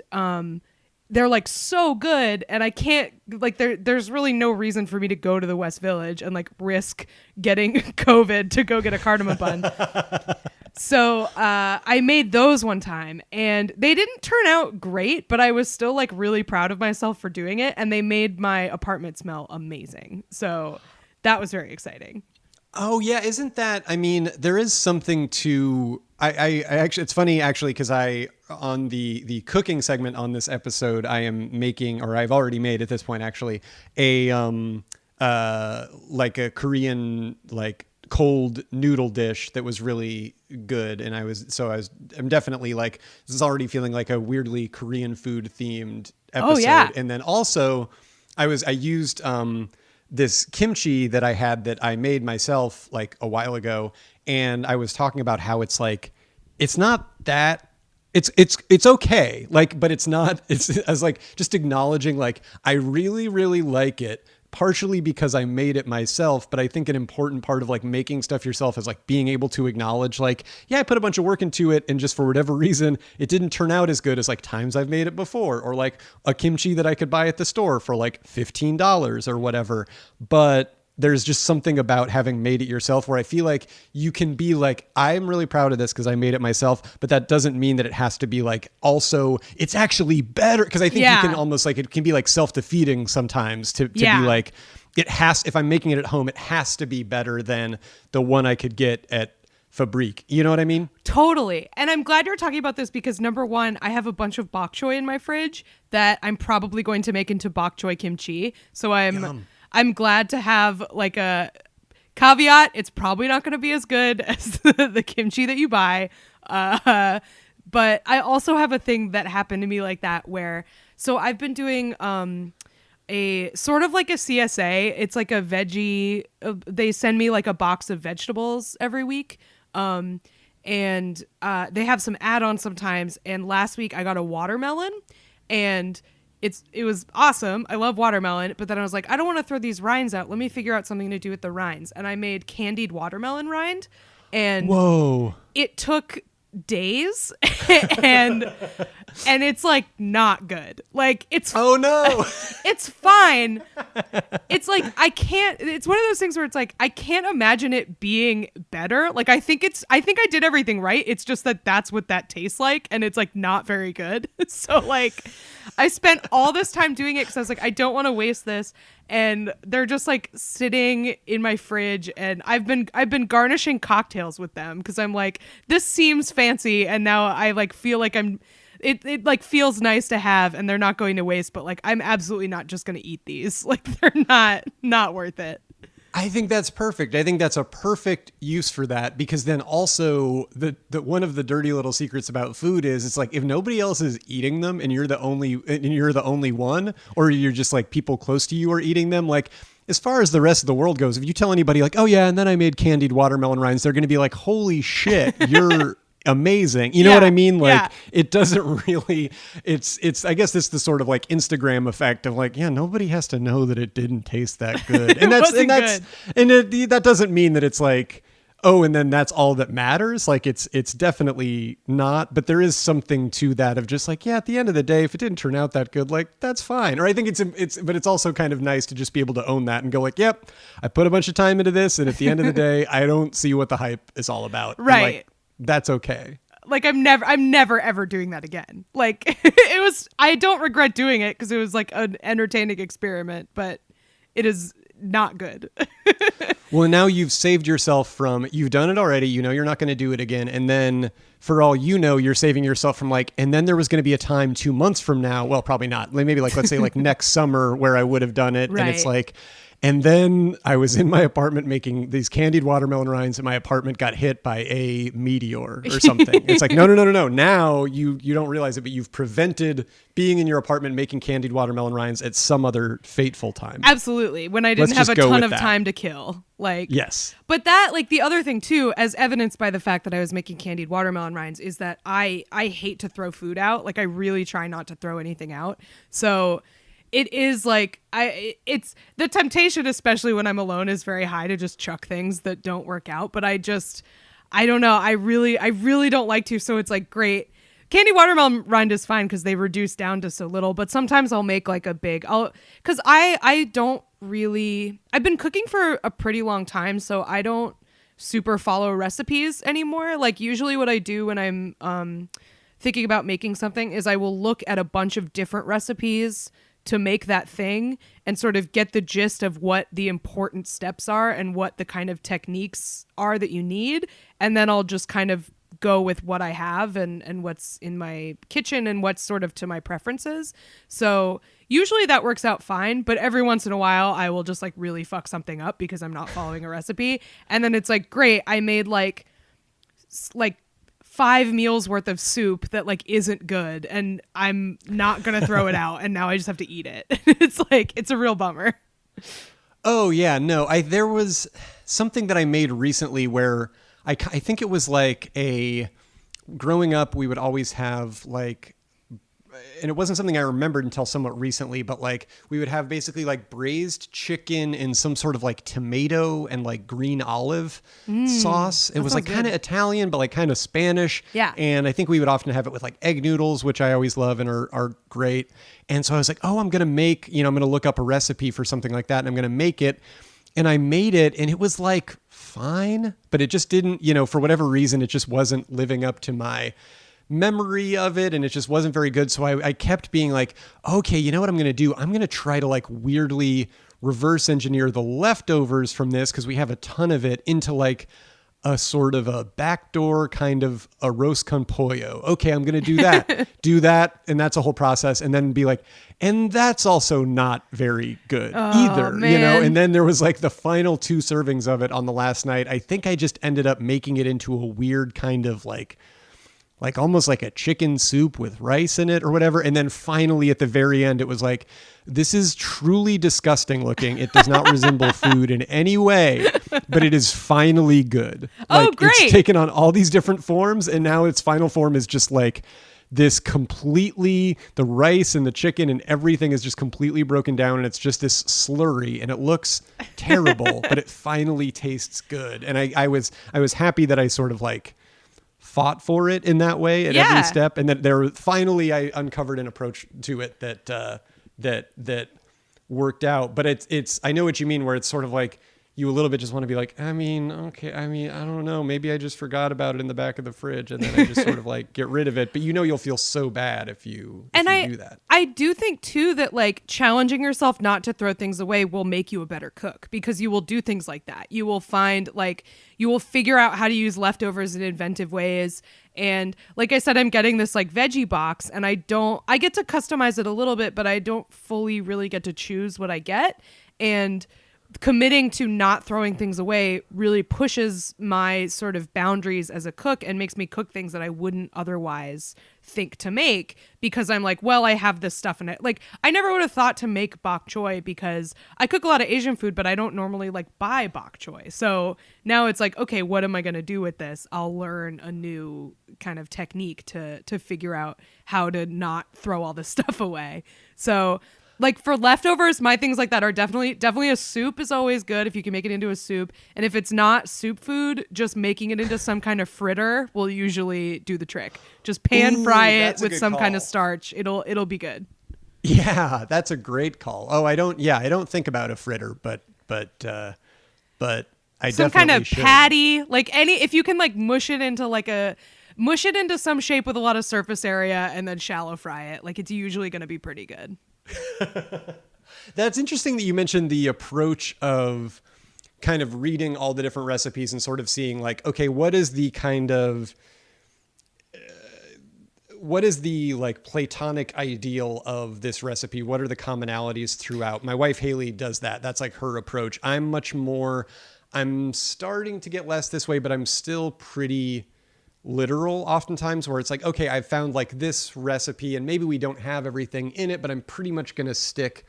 they're like so good, and I can't like there's really no reason for me to go to the West Village and like risk getting COVID to go get a cardamom bun. So I made those one time, and they didn't turn out great, but I was still like really proud of myself for doing it, and they made my apartment smell amazing. So that was very exciting. Oh yeah, isn't that? I mean, there is something to. I actually, it's funny actually because on the cooking segment on this episode, I am making, or I've already made at this point actually, a like a Korean like cold noodle dish that was really good, and I'm definitely like, this is already feeling like a weirdly Korean food themed episode. Oh, yeah. And then also I used this kimchi that I had that I made myself like a while ago, and I was talking about how it's like, it's not that it's okay, like, but it's not, I was like just acknowledging like I really really like it, partially because I made it myself, but I think an important part of like making stuff yourself is like being able to acknowledge like, yeah, I put a bunch of work into it, and just for whatever reason, it didn't turn out as good as like times I've made it before, or like a kimchi that I could buy at the store for like $15 or whatever. But there's just something about having made it yourself where I feel like you can be like, I'm really proud of this because I made it myself, but that doesn't mean that it has to be like, also, it's actually better. Because I think you can almost like, it can be like self-defeating sometimes to be like, if I'm making it at home, it has to be better than the one I could get at Fabrique. You know what I mean? Totally. And I'm glad you're talking about this because number one, I have a bunch of bok choy in my fridge that I'm probably going to make into bok choy kimchi. So I'm glad to have like a caveat. It's probably not going to be as good as the kimchi that you buy. But I also have a thing that happened to me like that where, so I've been doing a sort of like a CSA. It's like a veggie. They send me like a box of vegetables every week. And they have some add-ons sometimes. And last week I got a watermelon, and it was awesome. I love watermelon, but then I was like, I don't want to throw these rinds out. Let me figure out something to do with the rinds. And I made candied watermelon rind, and it took days and it's like not good. Like it's it's fine. It's like it's one of those things where it's like I can't imagine it being better. Like I think I did everything right. It's just that's what that tastes like, and it's like not very good. So like I spent all this time doing it because I was like, I don't want to waste this. And they're just like sitting in my fridge, and I've been garnishing cocktails with them because I'm like, this seems fancy, and now I like feel like it like feels nice to have, and they're not going to waste, but like I'm absolutely not just going to eat these. Like they're not worth it. I think that's perfect. I think that's a perfect use for that, because then also the one of the dirty little secrets about food is it's like, if nobody else is eating them and you're the only one, or you're just like people close to you are eating them, like as far as the rest of the world goes, if you tell anybody like, oh yeah, and then I made candied watermelon rinds, they're going to be like, holy shit, you're amazing. You know what I mean? Like it doesn't really, it's, I guess it's the sort of like Instagram effect of like, yeah, nobody has to know that it didn't taste that good. And that doesn't mean that it's like, oh, and then that's all that matters. Like it's definitely not, but there is something to that of just like, yeah, at the end of the day, if it didn't turn out that good, like that's fine. Or I think but it's also kind of nice to just be able to own that and go like, yep, I put a bunch of time into this, and at the end of the day, I don't see what the hype is all about. Right. Like, that's okay. Like I'm never ever doing that again. Like I don't regret doing it because it was like an entertaining experiment, but it is not good. Well, now you've saved yourself you've done it already. You know, you're not going to do it again. And then for all you know, you're saving yourself from like, and then there was going to be a time 2 months from now. Well, probably not. Maybe like, let's say like next summer where I would have done it. Right. And it's like, and then I was in my apartment making these candied watermelon rinds, and my apartment got hit by a meteor or something. It's like, no. Now you don't realize it, but you've prevented being in your apartment making candied watermelon rinds at some other fateful time. Absolutely. When I didn't have a ton of time to kill. Like, yes. But that, like the other thing too, as evidenced by the fact that I was making candied watermelon rinds, is that I hate to throw food out. Like I really try not to throw anything out. So it is like it's the temptation, especially when I'm alone, is very high to just chuck things that don't work out. But I don't know. I really don't like to. So it's like, great. Candy watermelon rind is fine because they reduce down to so little. But sometimes I'll make like I've been cooking for a pretty long time, so I don't super follow recipes anymore. Like usually what I do when I'm thinking about making something is I will look at a bunch of different recipes to make that thing and sort of get the gist of what the important steps are and what the kind of techniques are that you need. And then I'll just kind of go with what I have and what's in my kitchen and what's sort of to my preferences. So usually that works out fine, but every once in a while I will just like really fuck something up because I'm not following a recipe. And then it's like, great, I made like 5 meals worth of soup that like isn't good and I'm not going to throw it out and now I just have to eat it. It's a real bummer. Oh yeah, no, there was something that I made recently where I think it was like growing up, we would always have like, and it wasn't something I remembered until somewhat recently, but like we would have basically like braised chicken in some sort of like tomato and like green olive sauce. It was like kind of Italian, but like kind of Spanish. Yeah. And I think we would often have it with like egg noodles, which I always love and are great. And so I was like, oh, I'm going to look up a recipe for something like that and I'm going to make it. And I made it and it was like fine, but it just didn't, for whatever reason, it just wasn't living up to my memory of it and it just wasn't very good. So I kept being like, okay, you know what I'm going to do? I'm going to try to like weirdly reverse engineer the leftovers from this because we have a ton of it into like a sort of a backdoor kind of arroz con pollo. Okay, I'm going to do that. And that's a whole process. And then be like, and that's also not very good either, man. And then there was like the final 2 servings of it on the last night. I think I just ended up making it into a weird kind of like almost like a chicken soup with rice in it or whatever. And then finally at the very end, it was like, this is truly disgusting looking. It does not resemble food in any way, but it is finally good. Oh, great. It's taken on all these different forms. And now its final form is just like this completely, the rice and the chicken and everything is just completely broken down. And it's just this slurry and it looks terrible, but it finally tastes good. And I was happy that I sort of like fought for it in that way at every step. And then finally I uncovered an approach to it that worked out. But it's I know what you mean, where it's sort of like you a little bit just want to be like, I don't know, maybe I just forgot about it in the back of the fridge and then I just sort of like get rid of it. But you'll feel so bad if you do that. I do think too that like challenging yourself not to throw things away will make you a better cook because you will do things like that. You will figure out how to use leftovers in inventive ways. And like I said, I'm getting this like veggie box and I get to customize it a little bit, but I don't fully really get to choose what I get. And committing to not throwing things away really pushes my sort of boundaries as a cook and makes me cook things that I wouldn't otherwise think to make because I'm like, well, I have this stuff in it. Like I never would have thought to make bok choy because I cook a lot of Asian food, but I don't normally like buy bok choy. So now it's like, okay, what am I going to do with this? I'll learn a new kind of technique to figure out how to not throw all this stuff away. So like for leftovers, my things like that are definitely a soup is always good if you can make it into a soup. And if it's not soup food, just making it into some kind of fritter will usually do the trick. Just pan fry it with some kind of starch. It'll be good. Yeah, that's a great call. Oh, I don't think about a fritter, but I some definitely kind of should. patty, like if you can like mush it into some shape with a lot of surface area and then shallow fry it, like it's usually going to be pretty good. That's interesting that you mentioned the approach of kind of reading all the different recipes and sort of seeing like, okay, what is the like platonic ideal of this recipe? What are the commonalities throughout? My wife Haley does that. That's like her approach. I'm starting to get less this way, but I'm still pretty literal oftentimes, where it's like, okay, I've found like this recipe and maybe we don't have everything in it, but I'm pretty much going to stick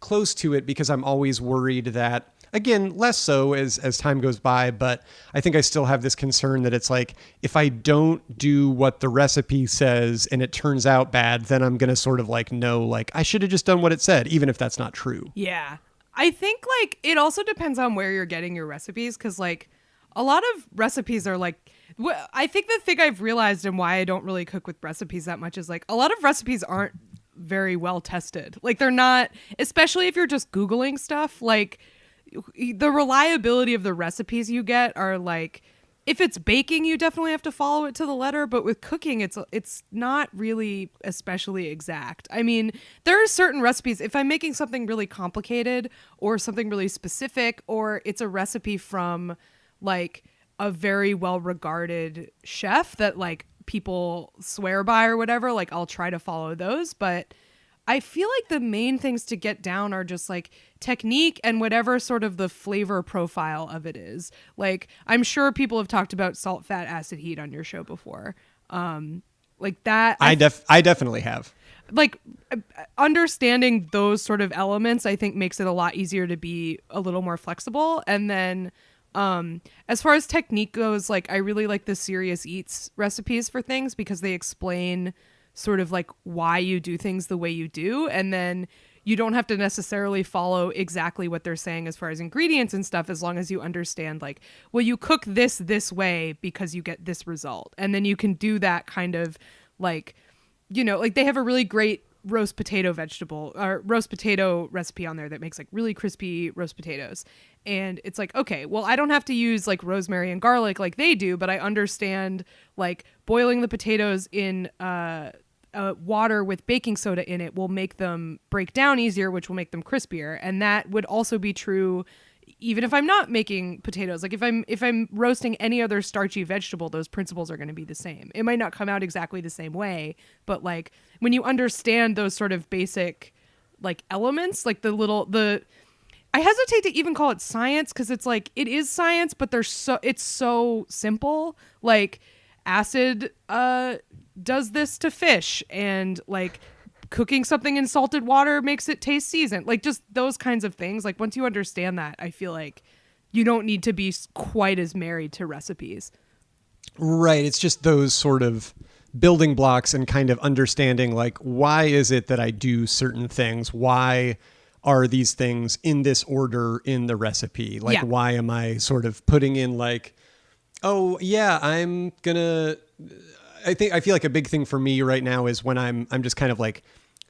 close to it because I'm always worried that, again, less so as time goes by, but I think I still have this concern that it's like, if I don't do what the recipe says and it turns out bad, then I'm going to sort of like know, like I should have just done what it said, even if that's not true. Yeah. I think like it also depends on where you're getting your recipes. 'Cause like a lot of recipes are like, I think the thing I've realized and why I don't really cook with recipes that much is like a lot of recipes aren't very well tested. Like they're not, especially if you're just Googling stuff, like the reliability of the recipes you get are like, if it's baking, you definitely have to follow it to the letter, but with cooking, it's not really especially exact. I mean, there are certain recipes, if I'm making something really complicated or something really specific, or it's a recipe from like a very well-regarded chef that like people swear by or whatever, like I'll try to follow those, but I feel like the main things to get down are just like technique and whatever sort of the flavor profile of it is. Like, I'm sure people have talked about salt, fat, acid, heat on your show before. Like that. I definitely have. Like, understanding those sort of elements, I think makes it a lot easier to be a little more flexible. And then as far as technique goes, like I really like the Serious Eats recipes for things because they explain sort of like why you do things the way you do, and then you don't have to necessarily follow exactly what they're saying as far as ingredients and stuff, as long as you understand like, well, you cook this way because you get this result, and then you can do that kind of like, you know, like they have a really great roast potato recipe on there that makes like really crispy roast potatoes, and it's like, okay, well, I don't have to use like rosemary and garlic like they do, but I understand like boiling the potatoes in water with baking soda in it will make them break down easier, which will make them crispier. And that would also be true even if I'm not making potatoes. Like if I'm roasting any other starchy vegetable, those principles are going to be the same. It might not come out exactly the same way, but like when you understand those sort of basic like elements, like I hesitate to even call it science, because it's like it is science, but it's so simple. Like acid does this to fish, and like cooking something in salted water makes it taste seasoned. Like just those kinds of things. Like once you understand that, I feel like you don't need to be quite as married to recipes. Right. It's just those sort of building blocks and kind of understanding like, why is it that I do certain things? Why are these things in this order in the recipe? Like, why am I sort of putting in like, oh yeah, I feel like a big thing for me right now is when I'm just kind of like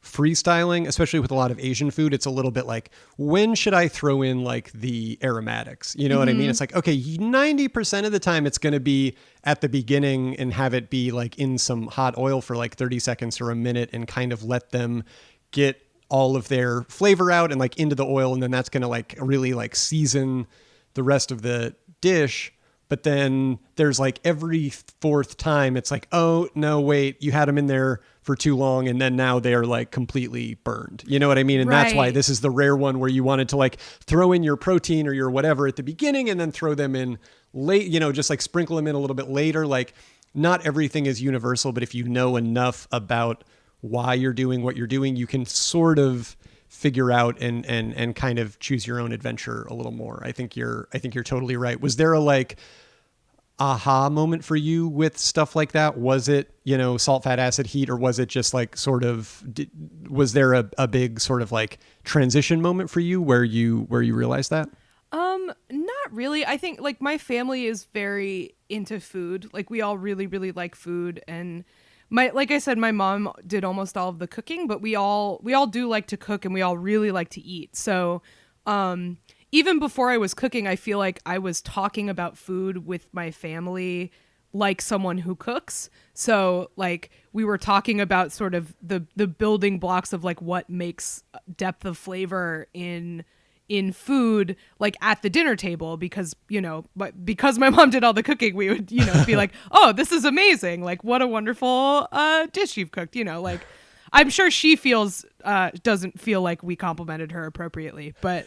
freestyling, especially with a lot of Asian food. It's a little bit like, when should I throw in like the aromatics? You know what I mean? It's like, okay, 90% of the time it's going to be at the beginning and have it be like in some hot oil for like 30 seconds or a minute and kind of let them get all of their flavor out and like into the oil. And then that's going to like really like season the rest of the dish. But then there's like every fourth time it's like, oh, no, wait, you had them in there for too long. And then now they're like completely burned. You know what I mean? And that's why this is the rare one where you wanted to like throw in your protein or your whatever at the beginning and then throw them in late, you know, just like sprinkle them in a little bit later. Like not everything is universal, but if you know enough about why you're doing what you're doing, you can sort of figure out and kind of choose your own adventure a little more. I think you're totally right. Was there a like aha moment for you with stuff like that? Was it, you know, salt, fat, acid, heat, or was it just like sort of, was there a big sort of like transition moment for you where you realized that? Not really. I think like my family is very into food. Like we all really, really like food, and like I said, my mom did almost all of the cooking, but we all do like to cook, and we all really like to eat. So, even before I was cooking, I feel like I was talking about food with my family like someone who cooks. So like we were talking about sort of the building blocks of like what makes depth of flavor in food, like at the dinner table, because, you know, but because my mom did all the cooking, we would, you know, be like, oh, this is amazing. Like what a wonderful dish you've cooked, you know, like I'm sure she doesn't feel like we complimented her appropriately, but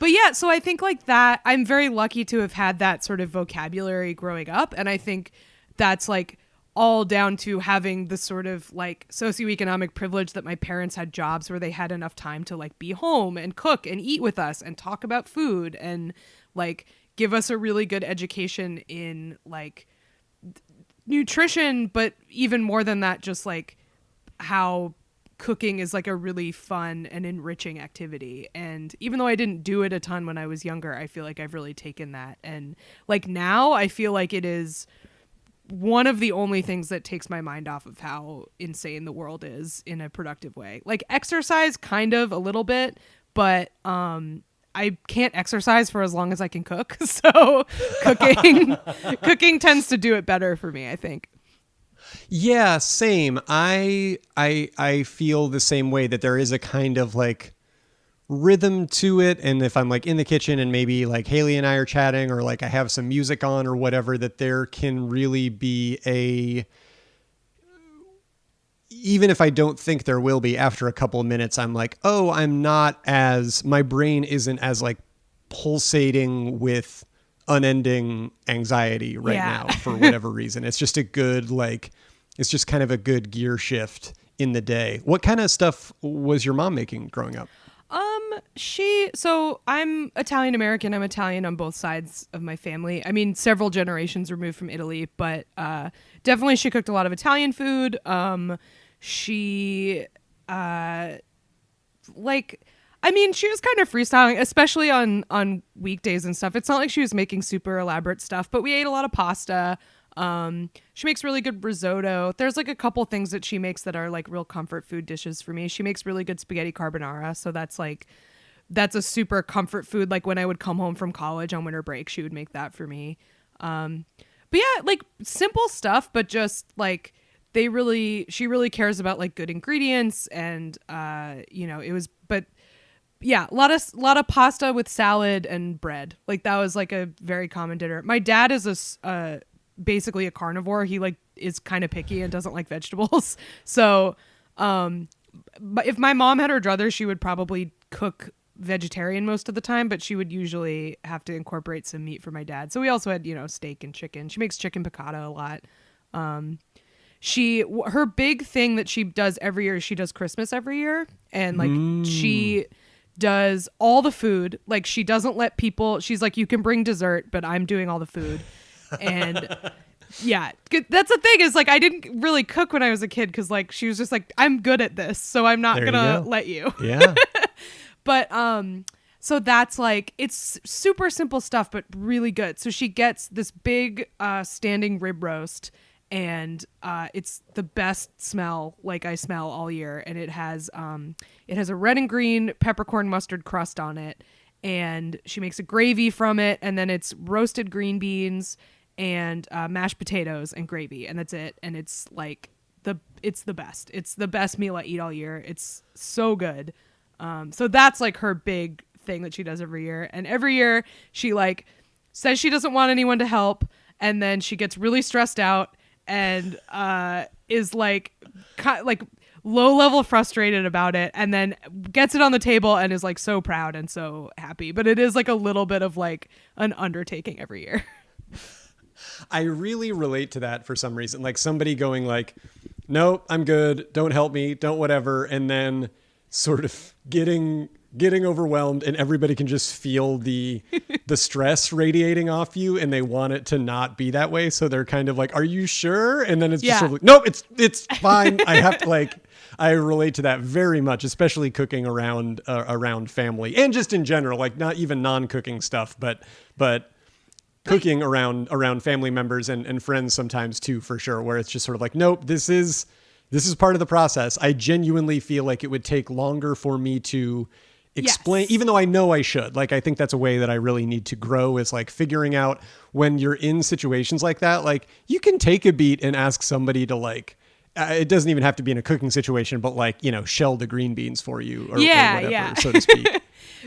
yeah, so I think like that, I'm very lucky to have had that sort of vocabulary growing up. And I think that's like all down to having the sort of like socioeconomic privilege that my parents had jobs where they had enough time to like be home and cook and eat with us and talk about food and like give us a really good education in like nutrition, but even more than that, just like how cooking is like a really fun and enriching activity. And even though I didn't do it a ton when I was younger, I feel like I've really taken that. And like now I feel like it is one of the only things that takes my mind off of how insane the world is in a productive way. Like exercise kind of a little bit, but I can't exercise for as long as I can cook. So cooking tends to do it better for me, I think. Yeah, same. I feel the same way, that there is a kind of like rhythm to it, and if I'm like in the kitchen and maybe like Haley and I are chatting, or like I have some music on or whatever, that there can really be even if I don't think there will be, after a couple of minutes, I'm like, oh, my brain isn't as like pulsating with unending anxiety right now for whatever reason. It's just it's just kind of a good gear shift in the day. What kind of stuff was your mom making growing up? So I'm Italian American. I'm Italian on both sides of my family. I mean, several generations removed from Italy, but definitely she cooked a lot of Italian food. She was kind of freestyling, especially on weekdays and stuff. It's not like she was making super elaborate stuff, but we ate a lot of pasta. She makes really good risotto. There's like a couple things that she makes that are like real comfort food dishes for me. She makes really good spaghetti carbonara. So that's a super comfort food. Like when I would come home from college on winter break, she would make that for me. But yeah, like simple stuff, but just like she really cares about like good ingredients, and yeah, a lot of pasta with salad and bread. Like that was like a very common dinner. My dad is basically a carnivore. He like is kind of picky and doesn't like vegetables. So, but if my mom had her druthers, she would probably cook vegetarian most of the time, but she would usually have to incorporate some meat for my dad. So we also had, steak and chicken. She makes chicken piccata a lot. Her big thing that she does every year, she does Christmas every year. And like she does all the food. Like she doesn't let people, she's like, you can bring dessert, but I'm doing all the food. And yeah, that's the thing, is like I didn't really cook when I was a kid, because like she was just like, I'm good at this, so I'm not gonna let you. Yeah. But so that's like, it's super simple stuff but really good. So she gets this big standing rib roast, and it's the best smell like I smell all year, and it has a red and green peppercorn mustard crust on it, and she makes a gravy from it, and then it's roasted green beans and mashed potatoes and gravy, and that's it. And it's like it's the best. It's the best meal I eat all year. It's so good. So that's like her big thing that she does every year. And every year she like says she doesn't want anyone to help, and then she gets really stressed out and is like low level frustrated about it, and then gets it on the table and is like so proud and so happy. But it is like a little bit of like an undertaking every year. I really relate to that for some reason. Like somebody going like, nope, I'm good, don't help me, don't whatever. And then sort of getting overwhelmed, and everybody can just feel the stress radiating off you, and they want it to not be that way. So they're kind of like, are you sure? And then it's just sort of like, nope, it's fine. I have to like, I relate to that very much, especially cooking around family, and just in general, like not even non-cooking stuff, but cooking around family members and friends sometimes too, for sure, where it's just sort of like, nope, this is part of the process. I genuinely feel like it would take longer for me to explain, even though I know I should. Like, I think that's a way that I really need to grow, is like figuring out when you're in situations like that, like you can take a beat and ask somebody to like, it doesn't even have to be in a cooking situation, but like, shell the green beans for you or whatever, so to speak.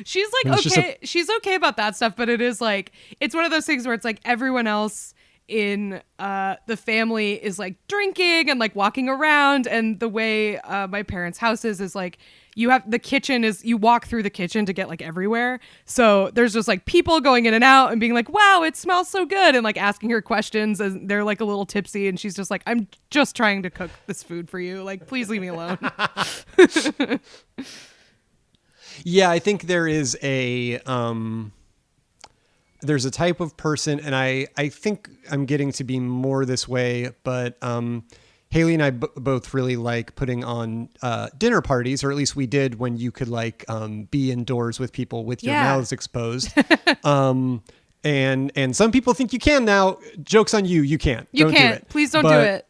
She's like, okay, she's okay about that stuff, but it is like, it's one of those things where it's like everyone else in the family is like drinking and like walking around, and the way my parents' house is like, you walk through the kitchen to get like everywhere. So there's just like people going in and out and being like, wow, it smells so good, and like asking her questions, and they're like a little tipsy, and she's just like, I'm just trying to cook this food for you, like please leave me alone. Yeah, I think there is there's a type of person, and I think I'm getting to be more this way, but Haley and I both really like putting on dinner parties, or at least we did when you could like be indoors with people with your mouths exposed. And some people think you can now. Joke's on you. You can't. You don't can't. do it. Please don't do it.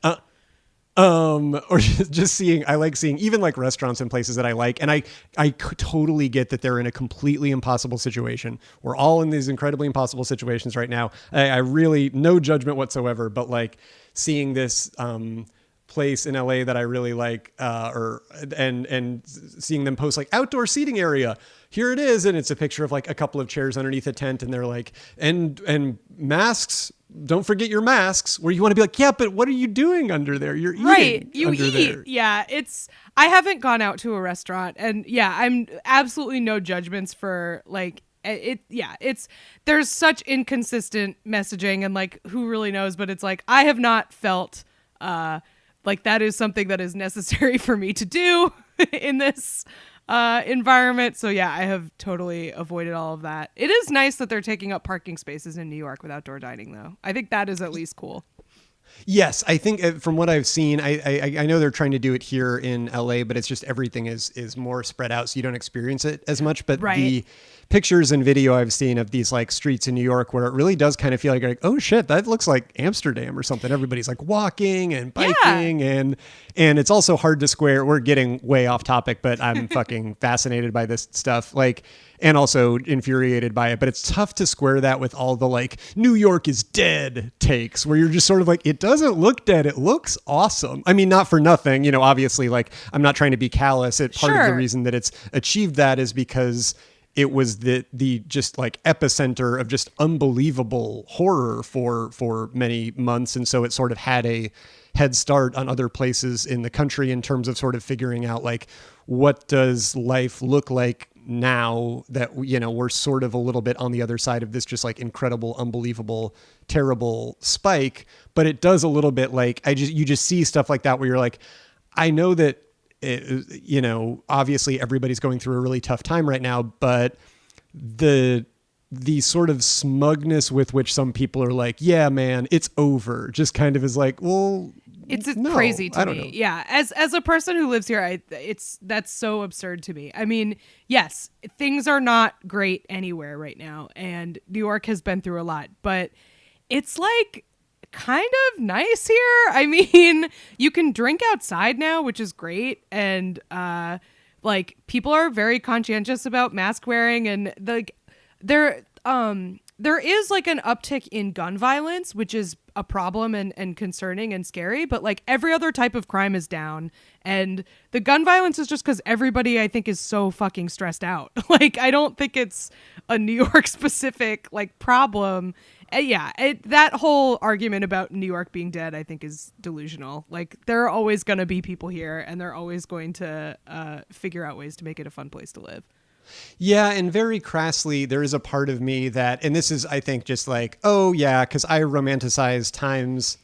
or just seeing, I like seeing even like restaurants and places that I like. And I totally get that they're in a completely impossible situation. We're all in these incredibly impossible situations right now. I really, no judgment whatsoever, but like seeing this, place in LA that I really like, and seeing them post like outdoor seating area. Here it is. And it's a picture of like a couple of chairs underneath a tent. And they're like, and masks, don't forget your masks, where you want to be like, yeah, but what are you doing under there? You're eating. Right. You eat. There. Yeah. I haven't gone out to a restaurant, and yeah, I'm absolutely no judgments for like, there's such inconsistent messaging, and like, who really knows, but it's like, I have not felt, like that is something that is necessary for me to do in this environment. So yeah, I have totally avoided all of that. It is nice that they're taking up parking spaces in New York with outdoor dining, though. I think that is at least cool. Yes, I think from what I've seen, I know they're trying to do it here in LA, but it's just everything is more spread out, so you don't experience it as much. But the pictures and video I've seen of these like streets in New York, where it really does kind of feel like oh shit, that looks like Amsterdam or something. Everybody's like walking and biking, and it's also hard to square. We're getting way off topic, but I'm fucking fascinated by this stuff. Like, and also infuriated by it, but it's tough to square that with all the like New York is dead takes, where you're just sort of like, it doesn't look dead, it looks awesome. I mean, not for nothing, you know, obviously, like, I'm not trying to be callous. Part of the reason that it's achieved that is because it was the just like epicenter of just unbelievable horror for many months, and so it sort of had a head start on other places in the country in terms of sort of figuring out like, what does life look like now that, you know, we're sort of a little bit on the other side of this just like incredible, unbelievable, terrible spike. But it does a little bit like, you just see stuff like that where you're like, I know that, you know, obviously everybody's going through a really tough time right now, but the sort of smugness with which some people are like, yeah, man, it's over, just kind of is like, well, it's crazy to me. Yeah. As a person who lives here, that's so absurd to me. I mean, yes, things are not great anywhere right now, and New York has been through a lot, but it's like kind of nice here. I mean, you can drink outside now, which is great. And, like, people are very conscientious about mask wearing, and like there is like an uptick in gun violence, which is a problem and concerning and scary, but like every other type of crime is down, and the gun violence is just because everybody, I think, is so fucking stressed out. Like, I don't think it's a New York specific like problem. That whole argument about New York being dead, I think, is delusional. Like, there are always going to be people here, and they're always going to figure out ways to make it a fun place to live. Yeah, and very crassly, there is a part of me that, and this is, I think, just like, oh yeah, because I romanticize times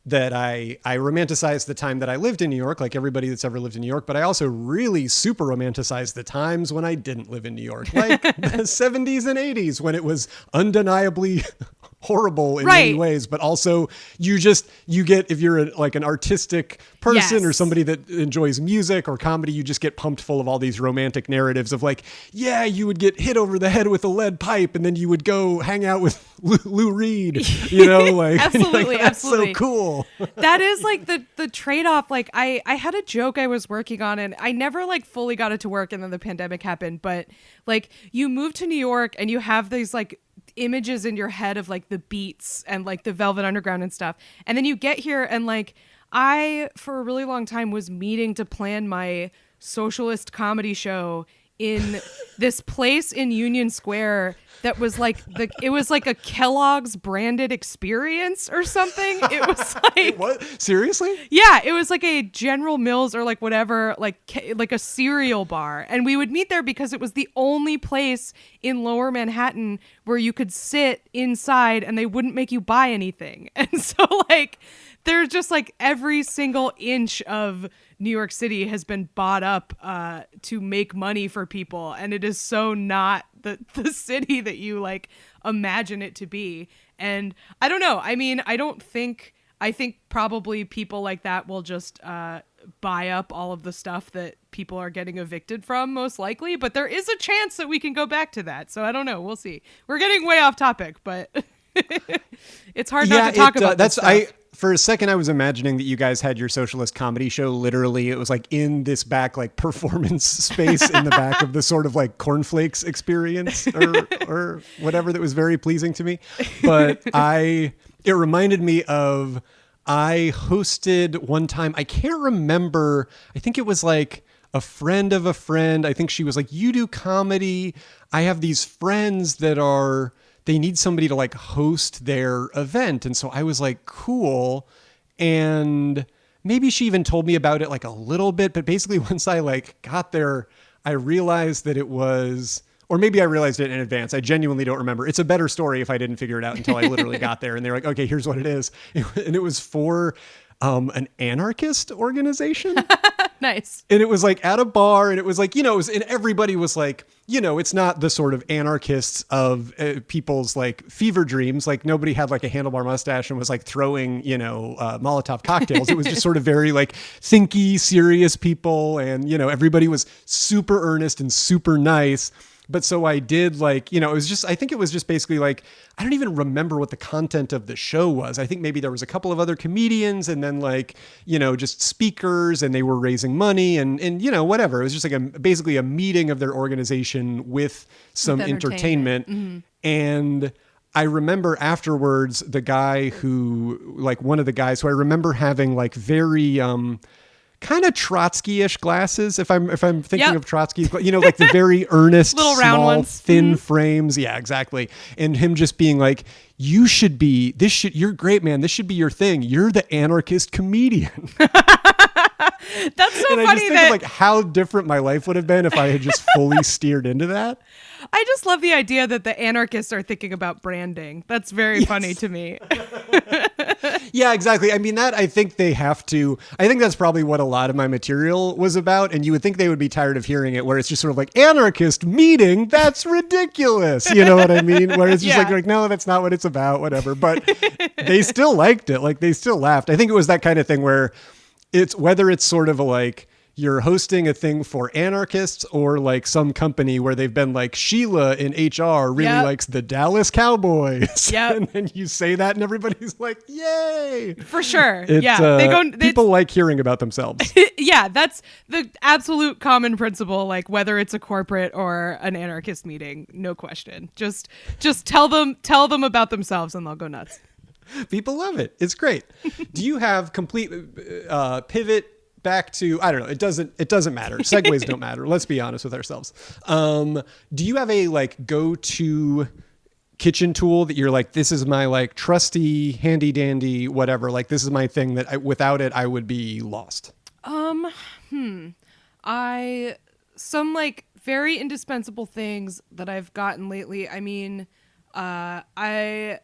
that I romanticize the time that I lived in New York, like everybody that's ever lived in New York, but I also really super romanticize the times when I didn't live in New York, like the 70s and 80s, when it was undeniably horrible in many ways, but also you get, if you're like an artistic person or somebody that enjoys music or comedy, you just get pumped full of all these romantic narratives of like, yeah, you would get hit over the head with a lead pipe and then you would go hang out with Lou Reed, you know, like, absolutely, like, that's absolutely so cool. That is like the trade-off. Like, I had a joke I was working on, and I never like fully got it to work, and then the pandemic happened, but like, you move to New York and you have these like images in your head of like the Beats and like the Velvet Underground and stuff, and then you get here, and like, I for a really long time was meaning to plan my socialist comedy show in this place in Union Square that was like it was like a Kellogg's branded experience or something. It was like, what? Seriously? Yeah, it was like a General Mills or like whatever, like a cereal bar, and we would meet there because it was the only place in Lower Manhattan where you could sit inside and they wouldn't make you buy anything. And so like, there's just like every single inch of New York City has been bought up to make money for people, and it is so not the city that you like imagine it to be. And I don't know. I mean, I think probably people like that will just buy up all of the stuff that people are getting evicted from, most likely. But there is a chance that we can go back to that. So I don't know. We'll see. We're getting way off topic, but it's hard not to talk about that's this stuff. for a second, I was imagining that you guys had your socialist comedy show. Literally, it was like in this back, like performance space in the back of the sort of like cornflakes experience or whatever that was very pleasing to me. But it reminded me of, I hosted one time, I can't remember. I think it was like a friend of a friend. I think she was like, you do comedy. I have these friends that they need somebody to like host their event. And so I was like, cool. And maybe she even told me about it like a little bit, but basically once I like got there, I realized that it was, or maybe I realized it in advance. I genuinely don't remember. It's a better story if I didn't figure it out until I literally got there and they're like, okay, here's what it is. And it was for an anarchist organization. Nice. And it was like at a bar, and it was like, and everybody was like, it's not the sort of anarchists of people's like fever dreams. Like nobody had like a handlebar mustache and was like throwing, Molotov cocktails. It was just sort of very like thinky, serious people. And, everybody was super earnest and super nice. But so I did like, I think it was just basically like, I don't even remember what the content of the show was. I think maybe there was a couple of other comedians and then like, just speakers, and they were raising money and whatever. It was just like basically a meeting of their organization with some entertainment. Mm-hmm. And I remember afterwards the guy who, like one of the guys who I remember having like very, kind of Trotsky-ish glasses, if I'm thinking of Trotsky, like the very earnest, little round small, ones, thin frames. Yeah, exactly. And him just being like, you're great, man. This should be your thing. You're the anarchist comedian. That's so and funny. I just think of like how different my life would have been if I had just fully steered into that. I just love the idea that the anarchists are thinking about branding. That's very funny to me. Yeah, exactly. I mean, I think they have to. I think that's probably what a lot of my material was about. And you would think they would be tired of hearing it, where it's just sort of like anarchist meeting. That's ridiculous. You know what I mean? Where it's just like, no, that's not what it's about, whatever. But they still liked it. Like they still laughed. I think it was that kind of thing where whether it's sort of like you're hosting a thing for anarchists or like some company where they've been like, Sheila in HR really likes the Dallas Cowboys. Yep. And then you say that and everybody's like, yay. For sure. People like hearing about themselves. Yeah. That's the absolute common principle. Like whether it's a corporate or an anarchist meeting, no question. Just tell them about themselves and they'll go nuts. People love it. It's great. Do you have complete pivot back to, I don't know, it doesn't matter. Segues don't matter. Let's be honest with ourselves. Do you have a like go-to kitchen tool that you're like, this is my like trusty, handy dandy, whatever, like this is my thing that without it, I would be lost? Some like very indispensable things that I've gotten lately. I mean, I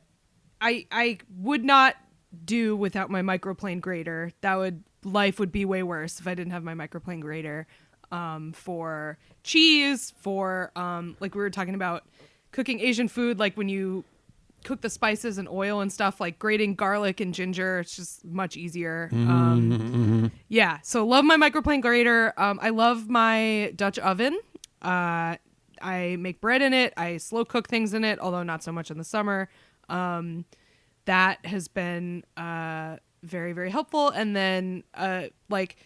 would not do without my microplane grater. Life would be way worse if I didn't have my microplane grater. For cheese, for like we were talking about cooking Asian food, like when you cook the spices and oil and stuff, like grating garlic and ginger, it's just much easier. Yeah, so love my microplane grater. I love my Dutch oven. I make bread in it. I slow cook things in it, although not so much in the summer. That has been very, very helpful. And then like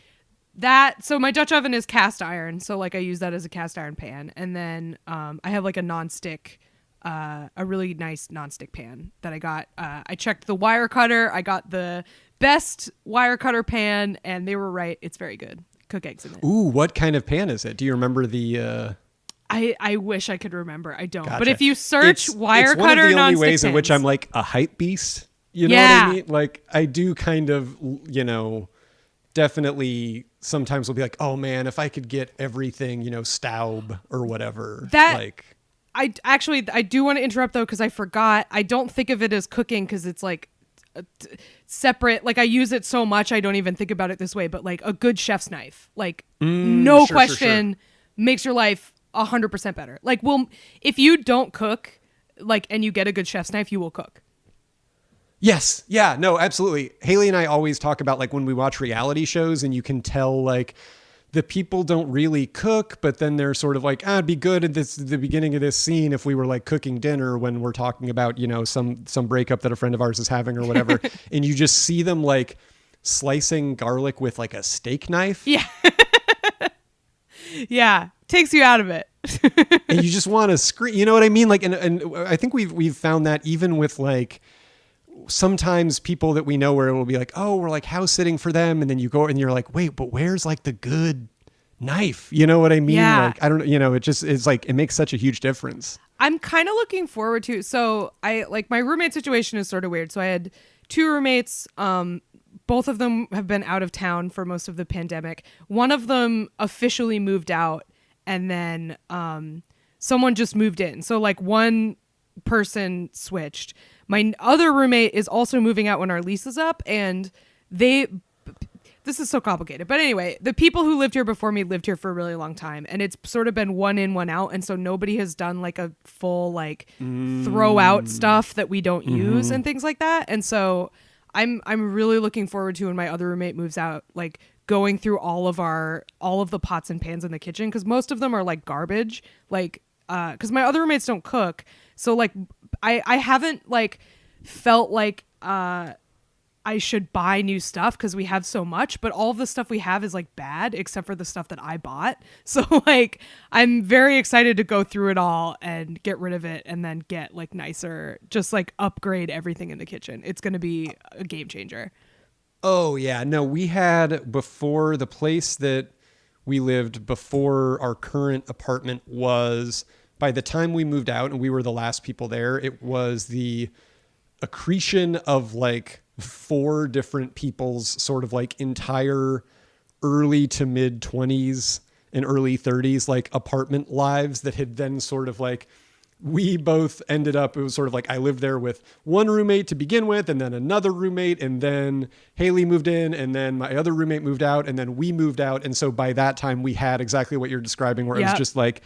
that, so my Dutch oven is cast iron, so like I use that as a cast iron pan. And then I have like a nonstick, a really nice nonstick pan that I got. I checked the wire cutter. I got the best wire cutter pan, and they were right. It's very good. Cook eggs in it. Ooh, what kind of pan is it? Do you remember the I wish I could remember. I don't. Gotcha. But if you search wire cutter, it's one of the only ways pans, in which I'm like a hype beast. You know what I mean? Like I do kind of, definitely sometimes will be like, oh man, if I could get everything, Staub or whatever. I do want to interrupt though, because I forgot. I don't think of it as cooking because it's like separate. Like I use it so much, I don't even think about it this way. But like a good chef's knife, like no question, makes your life 100% better. Like, if you don't cook, like, and you get a good chef's knife, you will cook. Yes. Yeah, no, absolutely. Haley and I always talk about like when we watch reality shows and you can tell like the people don't really cook, but then they're sort of like, it'd be good at the beginning of this scene if we were like cooking dinner when we're talking about, you know, some breakup that a friend of ours is having or whatever. And you just see them like slicing garlic with like a steak knife. Yeah. Yeah. Takes you out of it. And you just want to scream, you know what I mean? Like, and I think we've found that even with like, sometimes people that we know where it will be like, oh, we're like house sitting for them. And then you go and you're like, wait, but where's like the good knife? You know what I mean? Yeah. Like, I don't know, you know, it just is like, it makes such a huge difference. I'm kind of looking forward to, so I like my roommate situation is sort of weird. So I had 2 roommates. Both of them have been out of town for most of the pandemic. One of them officially moved out, and then someone just moved in. So like one person switched. My other roommate is also moving out when our lease is up, and this is so complicated. But anyway, the people who lived here before me lived here for a really long time, and it's sort of been one in, one out. And so nobody has done like a full like throw out stuff that we don't use and things like that. And so I'm really looking forward to when my other roommate moves out, like going through all of the pots and pans in the kitchen, because most of them are like garbage, like because my other roommates don't cook. So like I haven't like felt like I should buy new stuff because we have so much, but all of the stuff we have is like bad except for the stuff that I bought. So like I'm very excited to go through it all and get rid of it and then get like nicer, just like upgrade everything in the kitchen. It's going to be a game changer. Oh yeah. No, we had, before the place that we lived before our current apartment was, by the time we moved out and we were the last people there, it was the accretion of like 4 different people's sort of like entire early to mid 20s and early 30s like apartment lives that had then sort of like, we both ended up, it was sort of like I lived there with one roommate to begin with, and then another roommate, and then Haley moved in, and then my other roommate moved out, and then we moved out. And so by that time we had exactly what you're describing, where it was just like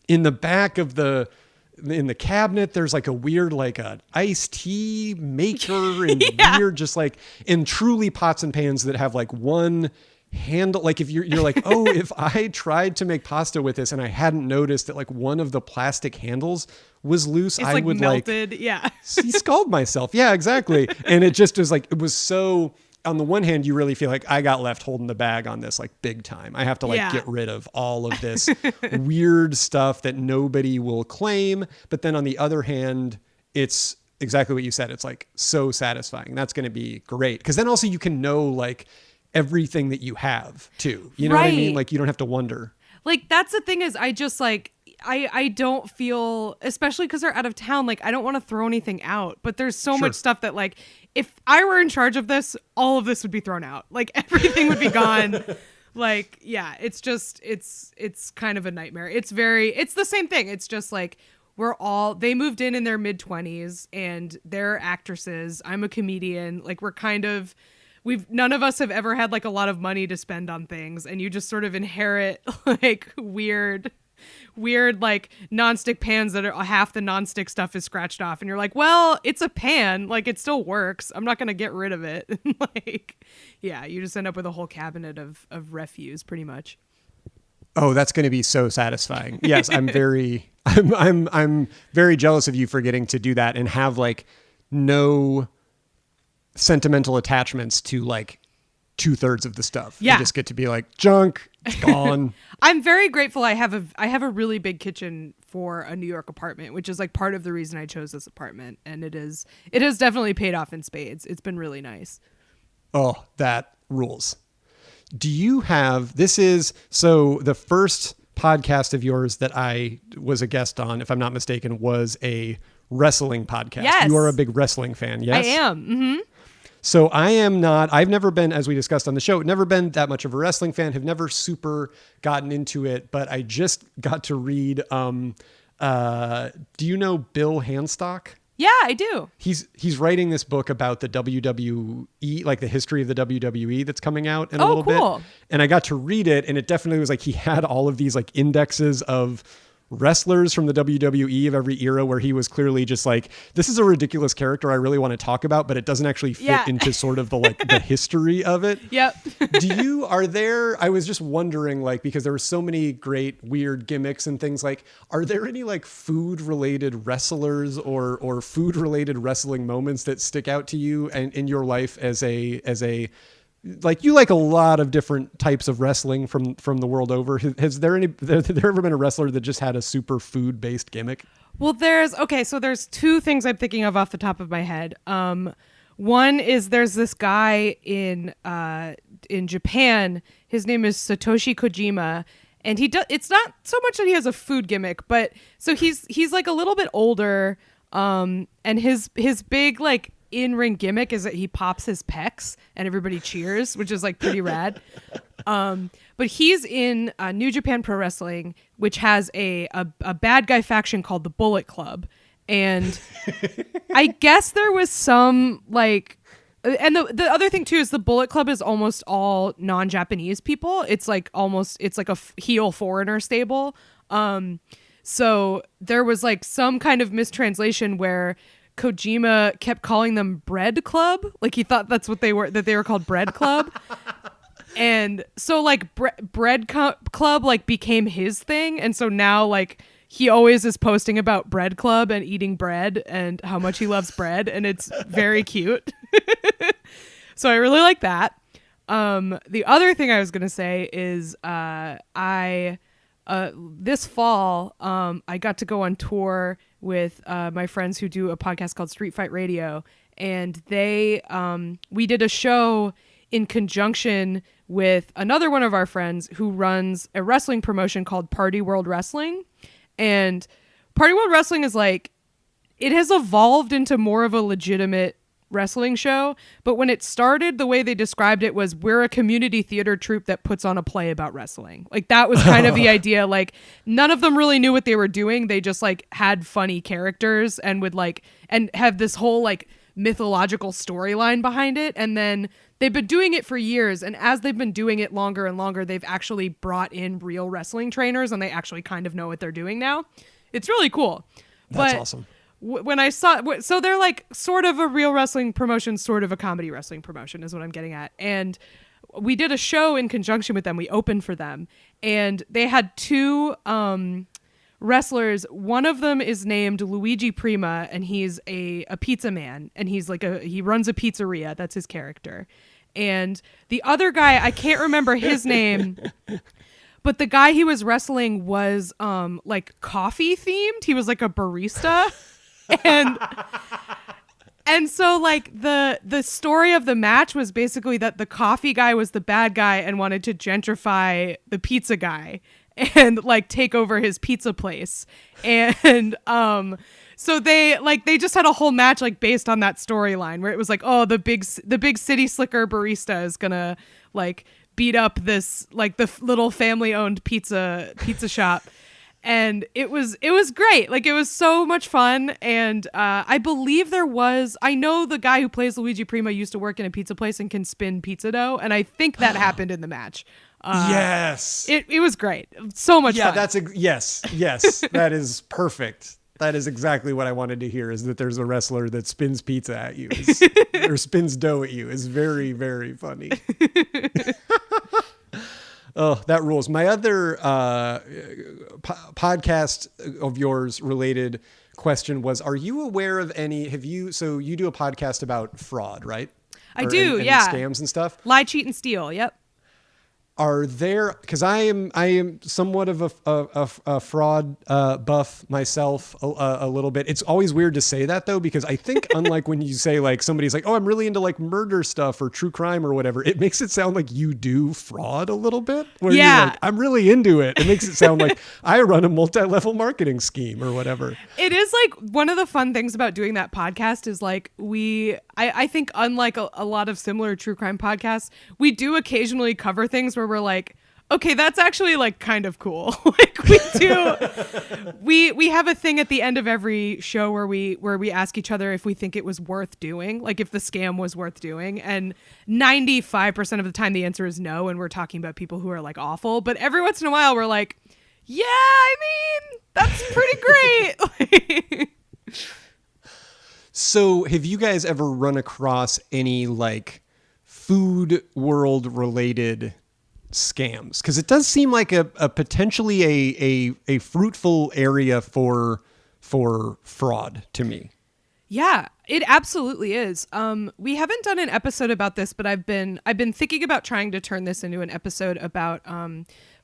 in the back of in the cabinet, there's like a weird, like a iced tea maker and weird, just like, and truly pots and pans that have like one handle. Like if you're like, oh, if I tried to make pasta with this and I hadn't noticed that like one of the plastic handles was loose, it's I like would melted. like scald myself. Yeah, exactly. And it just was like, it was so, on the one hand, you really feel like I got left holding the bag on this like big time. I have to like get rid of all of this weird stuff that nobody will claim. But then on the other hand, it's exactly what you said. It's like so satisfying. That's going to be great. Because then also you can know like everything that you have too. You know what I mean? Like you don't have to wonder. Like that's the thing is I just like, I don't feel, especially because they're out of town, like I don't want to throw anything out, but there's so much stuff that like, if I were in charge of this, all of this would be thrown out. Like everything would be gone. Like, yeah, it's just, it's kind of a nightmare. It's the same thing. It's just like, they moved in their mid-20s and they're actresses. I'm a comedian. Like none of us have ever had like a lot of money to spend on things, and you just sort of inherit like weird like nonstick pans that are half the nonstick stuff is scratched off, and you're like, well, it's a pan, like it still works, I'm not gonna get rid of it. Like, yeah, you just end up with a whole cabinet of refuse pretty much. Oh, that's going to be so satisfying. Yes, I'm very jealous of you for getting to do that and have like no sentimental attachments to like 2/3 of the stuff. Yeah. You just get to be like, junk, it's gone. I'm very grateful I have a really big kitchen for a New York apartment, which is like part of the reason I chose this apartment, and it has definitely paid off in spades. It's been really nice. Oh, that rules. Do you have, the first podcast of yours that I was a guest on, if I'm not mistaken, was a wrestling podcast. Yes. You are a big wrestling fan, yes? I am. Mm-hmm. So I am not, I've never been, as we discussed on the show, never been that much of a wrestling fan, have never super gotten into it, but I just got to read, do you know Bill Handstock? Yeah, I do. He's writing this book about the WWE, like the history of the WWE that's coming out in a little cool. bit. And I got to read it, and it definitely was like he had all of these like indexes of wrestlers from the WWE of every era where he was clearly just like, this is a ridiculous character I really want to talk about, but it doesn't actually fit into sort of the like the history of it. Yep. I was just wondering, like, because there were so many great weird gimmicks and things, like, are there any like food related wrestlers or food related wrestling moments that stick out to you and in your life as a like, you like a lot of different types of wrestling from the world over. Has there ever been a wrestler that just had a super food based gimmick? Well, there's two things I'm thinking of off the top of my head. One is there's this guy in Japan. His name is Satoshi Kojima, and it's not so much that he has a food gimmick, but so he's like a little bit older, and his big like in-ring gimmick is that he pops his pecs and everybody cheers, which is like pretty rad. But he's in New Japan Pro Wrestling, which has a bad guy faction called the Bullet Club. And I guess there was some like, and the other thing too is the Bullet Club is almost all non-Japanese people. It's like a heel foreigner stable. So there was like some kind of mistranslation where Kojima kept calling them Bread Club. Like he thought that's what they were, that they were called Bread Club. And so like Bread Club like became his thing. And so now like he always is posting about Bread Club and eating bread and how much he loves bread. And it's very cute. So I really like that. The other thing I was going to say is this fall, I got to go on tour with my friends who do a podcast called Street Fight Radio, and we did a show in conjunction with another one of our friends who runs a wrestling promotion called Party World Wrestling. And Party World Wrestling is like, it has evolved into more of a legitimate wrestling show, but when it started, the way they described it was, we're a community theater troupe that puts on a play about wrestling. Like that was kind of the idea. Like none of them really knew what they were doing. They just like had funny characters and would like, and have this whole like mythological storyline behind it. And then they've been doing it for years. And as they've been doing it longer and longer, they've actually brought in real wrestling trainers and they actually kind of know what they're doing now. It's really cool. That's awesome. When I saw, so they're like sort of a real wrestling promotion, sort of a comedy wrestling promotion is what I'm getting at. And we did a show in conjunction with them. We opened for them and they had two wrestlers. One of them is named Luigi Prima and he's a pizza man and he's like he runs a pizzeria. That's his character. And the other guy, I can't remember his name, but the guy he was wrestling was like coffee themed. He was like a barista. And so like the story of the match was basically that the coffee guy was the bad guy and wanted to gentrify the pizza guy and like take over his pizza place. And so they just had a whole match like based on that storyline where it was like, oh, the big city slicker barista is gonna like beat up this like the little family owned pizza shop. And it was great. Like it was so much fun. And I believe I know the guy who plays Luigi Prima used to work in a pizza place and can spin pizza dough. And I think that happened in the match. Yes. It was great. So much fun. Yes. That is perfect. That is exactly what I wanted to hear, is that there's a wrestler that spins pizza at you or spins dough at you. Is very, very funny. Oh, that rules. My other podcast of yours related question was, are you aware of any, so you do a podcast about fraud, right? I do, and yeah. Scams and stuff? Lie, cheat, and steal, yep. Are there, because I am somewhat of a fraud buff myself a little bit. It's always weird to say that though, because I think unlike when you say like somebody's like, oh, I'm really into like murder stuff or true crime or whatever, it makes it sound like you do fraud a little bit. Where yeah. You're like, I'm really into it. It makes it sound like I run a multi-level marketing scheme or whatever. It is like one of the fun things about doing that podcast is like I think unlike a lot of similar true crime podcasts, we do occasionally cover things where we're like, okay, that's actually like kind of cool. Like we have a thing at the end of every show where we ask each other if we think it was worth doing, like if the scam was worth doing, and 95% of the time the answer is no, and we're talking about people who are like awful. But every once in a while we're like, yeah, I mean, That's pretty great. So have you guys ever run across any like food world related scams? Because it does seem like a potentially a fruitful area for fraud to me. Yeah, it absolutely is. We haven't done an episode about this, but I've been thinking about trying to turn this into an episode about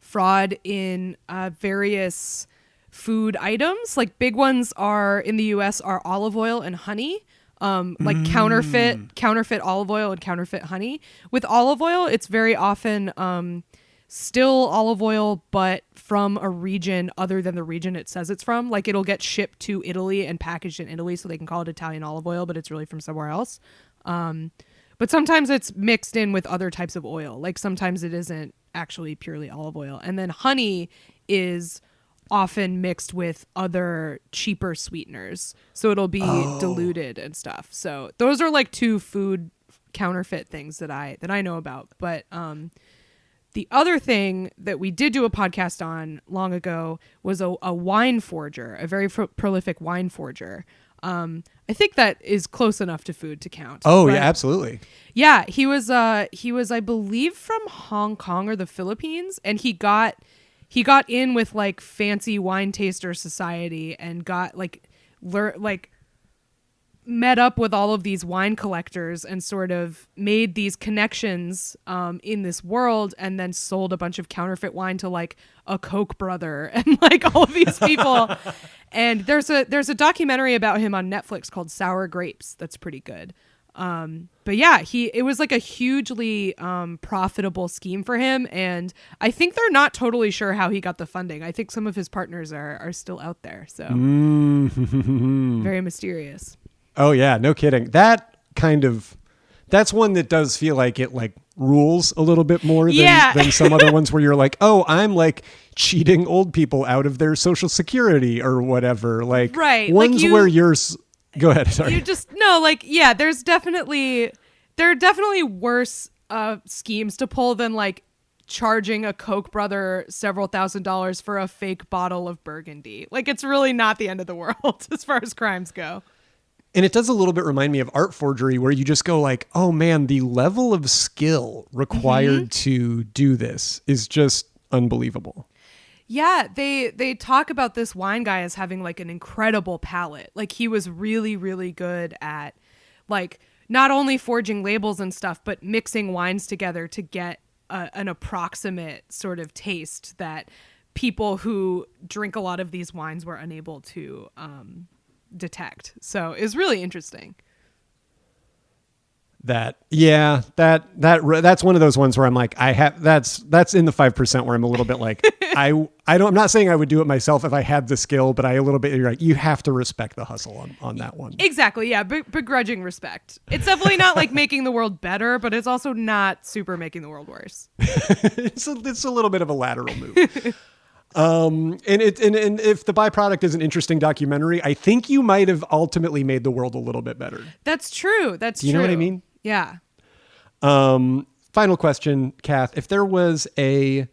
fraud in various food items. Like big ones are in the US are olive oil and honey. Like counterfeit olive oil and counterfeit honey. With olive oil, it's very often still olive oil, but from a region other than the region it says it's from. Like it'll get shipped to Italy and packaged in Italy, so they can call it Italian olive oil, but it's really from somewhere else. But sometimes it's mixed in with other types of oil. Like sometimes it isn't actually purely olive oil. And then honey is often mixed with other cheaper sweeteners, so it'll be diluted and stuff. So those are like two food counterfeit things that I know about. But the other thing that we did do a podcast on long ago was a wine forger, a very prolific wine forger. I think that is close enough to food to count. Oh, yeah, absolutely. Yeah, he was I believe from Hong Kong or the Philippines, and he got in with like fancy wine taster society and got met up with all of these wine collectors and sort of made these connections in this world, and then sold a bunch of counterfeit wine to like a Koch brother and like all of these people. And there's a documentary about him on Netflix called Sour Grapes that's pretty good. But yeah, it was like a hugely profitable scheme for him, and I think they're not totally sure how he got the funding. I think some of his partners are still out there, so very mysterious. Oh yeah, no kidding. That's one that does feel like it like rules a little bit more than some other ones where you're like, oh, I'm like cheating old people out of their Social Security or whatever. Like right. ones like where you're go ahead. Sorry. You just no, like yeah. There are definitely worse schemes to pull than like charging a Koch brother several $1,000s for a fake bottle of Burgundy. Like it's really not the end of the world as far as crimes go. And it does a little bit remind me of art forgery, where you just go like, oh man, the level of skill required to do this is just unbelievable. Yeah, they talk about this wine guy as having like an incredible palate. Like he was really, really good at like not only forging labels and stuff, but mixing wines together to get an approximate sort of taste that people who drink a lot of these wines were unable to detect. So it's really interesting. That's one of those ones where I'm like, that's in the 5% where I'm a little bit like, I'm not saying I would do it myself if I had the skill, but you're like, you have to respect the hustle on that one. Exactly. Yeah. Begrudging respect. It's definitely not like making the world better, but it's also not super making the world worse. It's a little bit of a lateral move. And if the byproduct is an interesting documentary, I think you might have ultimately made the world a little bit better. That's true. Do you know what I mean? Yeah. Final question, Kath. If there was a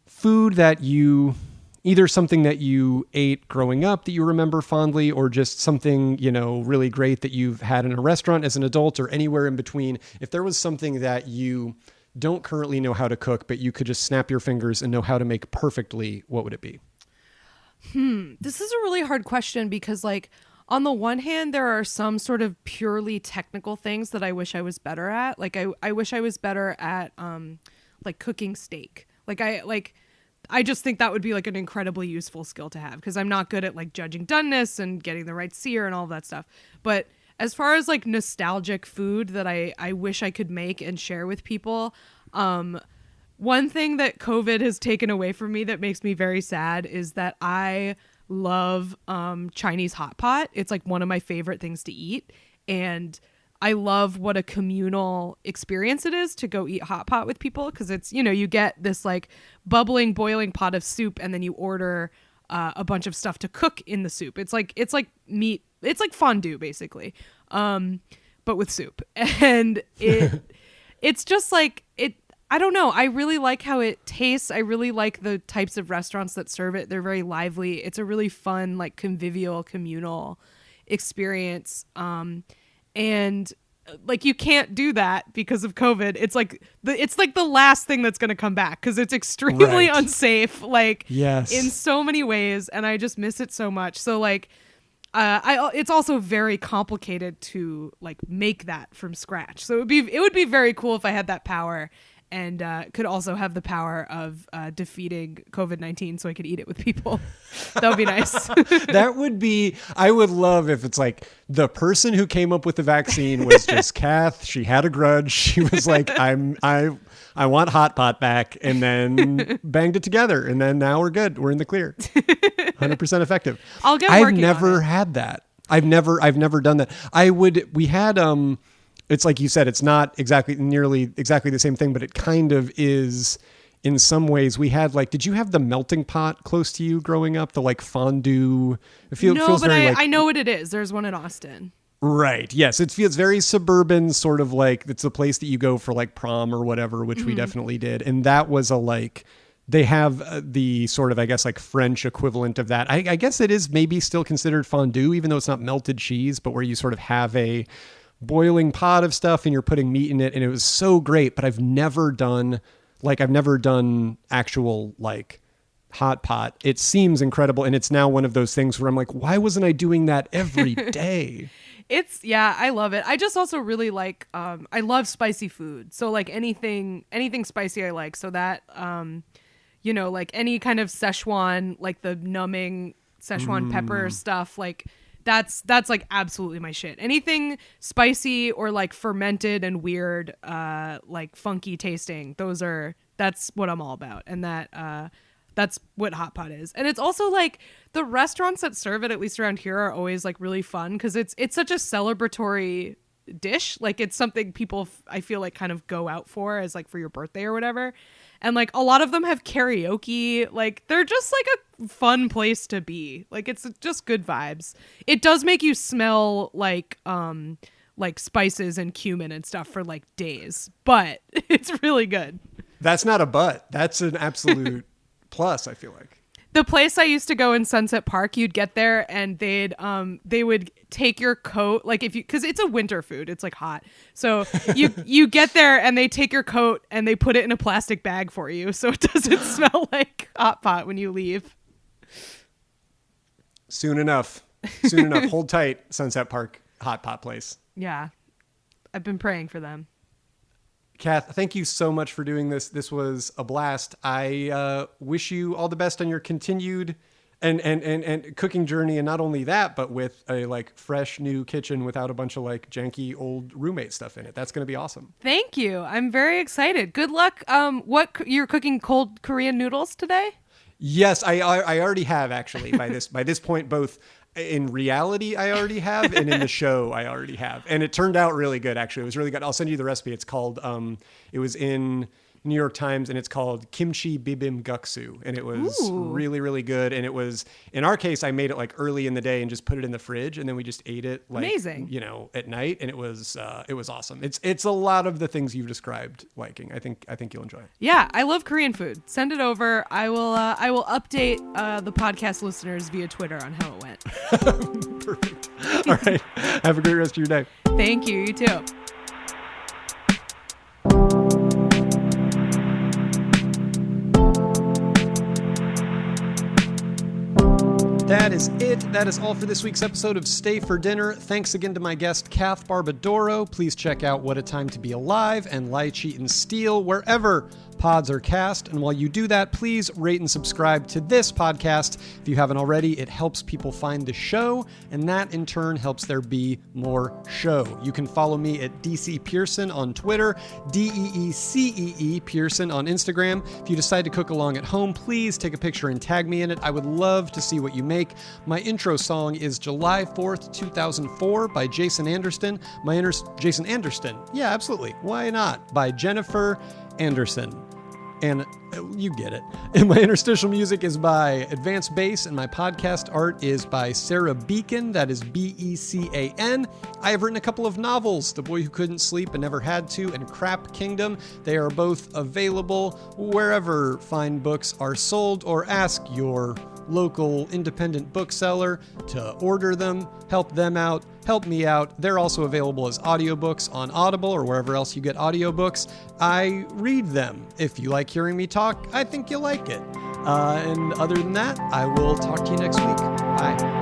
food that either something that you ate growing up that you remember fondly, or just something, really great that you've had in a restaurant as an adult or anywhere in between, if there was something that you don't currently know how to cook, but you could just snap your fingers and know how to make perfectly, what would it be? This is a really hard question because like on the one hand, there are some sort of purely technical things that I wish I was better at. Like I wish I was better at like cooking steak. I just think that would be like an incredibly useful skill to have, because I'm not good at like judging doneness and getting the right sear and all of that stuff. But as far as like nostalgic food that I wish I could make and share with people, one thing that COVID has taken away from me that makes me very sad is that I love Chinese hot pot. It's like one of my favorite things to eat. And I love what a communal experience it is to go eat hot pot with people, because it's, you get this like bubbling, boiling pot of soup, and then you order a bunch of stuff to cook in the soup. It's like meat. It's like fondue basically, but with soup. And it's just like I don't know. I really like how it tastes. I really like the types of restaurants that serve it. They're very lively. It's a really fun, like convivial, communal experience. And like you can't do that because of COVID. It's like the last thing that's going to come back because it's extremely unsafe, like yes, in so many ways. And I just miss it so much. So like, it's also very complicated to like make that from scratch. So it would be very cool if I had that power and could also have the power of defeating COVID-19 so I could eat it with people. That would be nice. That would be, I would love if it's like the person who came up with the vaccine was just Kath. She had a grudge. She was like, I want Hot Pot back, and then banged it together. And then now we're good. We're in the clear. 100% effective. I'll get I've working never on it. had that. I've never done that. We had, it's like you said, it's not nearly exactly the same thing, but it kind of is in some ways. We had like, did you have the melting pot close to you growing up? The like fondue? No, but I know what it is. There's one in Austin. Right. Yes. It feels very suburban, sort of like it's a place that you go for like prom or whatever, which we definitely did. And that was they have the sort of, I guess, like French equivalent of that. I guess it is maybe still considered fondue, even though it's not melted cheese, but where you sort of have a boiling pot of stuff and you're putting meat in it. And it was so great, but I've never done actual like hot pot. It seems incredible. And it's now one of those things where I'm like, why wasn't I doing that every day? I love it. I just also really like, I love spicy food. So like anything spicy I like. So that, like any kind of Szechuan, like the numbing Szechuan pepper stuff, like that's like absolutely my shit. Anything spicy or like fermented and weird, like funky tasting, that's what I'm all about. And that's what hot pot is. And it's also like the restaurants that serve it, at least around here, are always like really fun because it's such a celebratory dish. Like it's something people I feel like kind of go out for as like for your birthday or whatever. And like a lot of them have karaoke. Like they're just like a fun place to be. Like it's just good vibes. It does make you smell like spices and cumin and stuff for like days, but it's really good. That's not a but. That's an absolute plus, I feel like. The place I used to go in Sunset Park, you'd get there and they would take your coat, like because it's a winter food, it's like hot. So you get there and they take your coat and they put it in a plastic bag for you so it doesn't smell like hot pot when you leave. Soon enough. Hold tight, Sunset Park hot pot place. Yeah. I've been praying for them. Kath, thank you so much for doing this. This was a blast. I wish you all the best on your continued and cooking journey, and not only that, but with a like fresh new kitchen without a bunch of like janky old roommate stuff in it. That's going to be awesome. Thank you. I'm very excited. Good luck. You're cooking cold Korean noodles today? Yes, I already have actually by this point, both in reality I already have and in the show I already have, and it turned out really good. Actually, it was really good. I'll send you the recipe. It's called it was in New York Times, and it's called Kimchi Bibim Guksu, and it was really, really good. And it was, in our case, I made it like early in the day and just put it in the fridge, and then we just ate it like amazing, at night, and it was awesome. It's a lot of the things you've described liking. I think you'll enjoy it. Yeah, I love Korean food. Send it over. I will update the podcast listeners via Twitter on how it went. Perfect. All right. Have a great rest of your day. Thank you. You too. That is it. That is all for this week's episode of Stay for Dinner. Thanks again to my guest, Kath Barbadoro. Please check out What a Time to Be Alive and Lie, Cheat, and Steal wherever pods are cast. And while you do that, please rate and subscribe to this podcast. If you haven't already, it helps people find the show, and that in turn helps there be more show. You can follow me at DC Pierson on Twitter, DEECEE Pierson on Instagram. If you decide to cook along at home, please take a picture and tag me in it. I would love to see what you make. My intro song is July 4th, 2004 by Jason Anderson. Jason Anderson. Yeah, absolutely. Why not? By Jennifer Anderson. And you get it. And my interstitial music is by Advanced Bass, and my podcast art is by Sarah Beacon. That is Becan. I have written a couple of novels, The Boy Who Couldn't Sleep and Never Had To, and Crap Kingdom. They are both available wherever fine books are sold, or ask your local independent bookseller to order them, help them out, help me out. They're also available as audiobooks on Audible or wherever else you get audiobooks. I read them. If you like hearing me talk, I think you'll like it. And other than that, I will talk to you next week. Bye.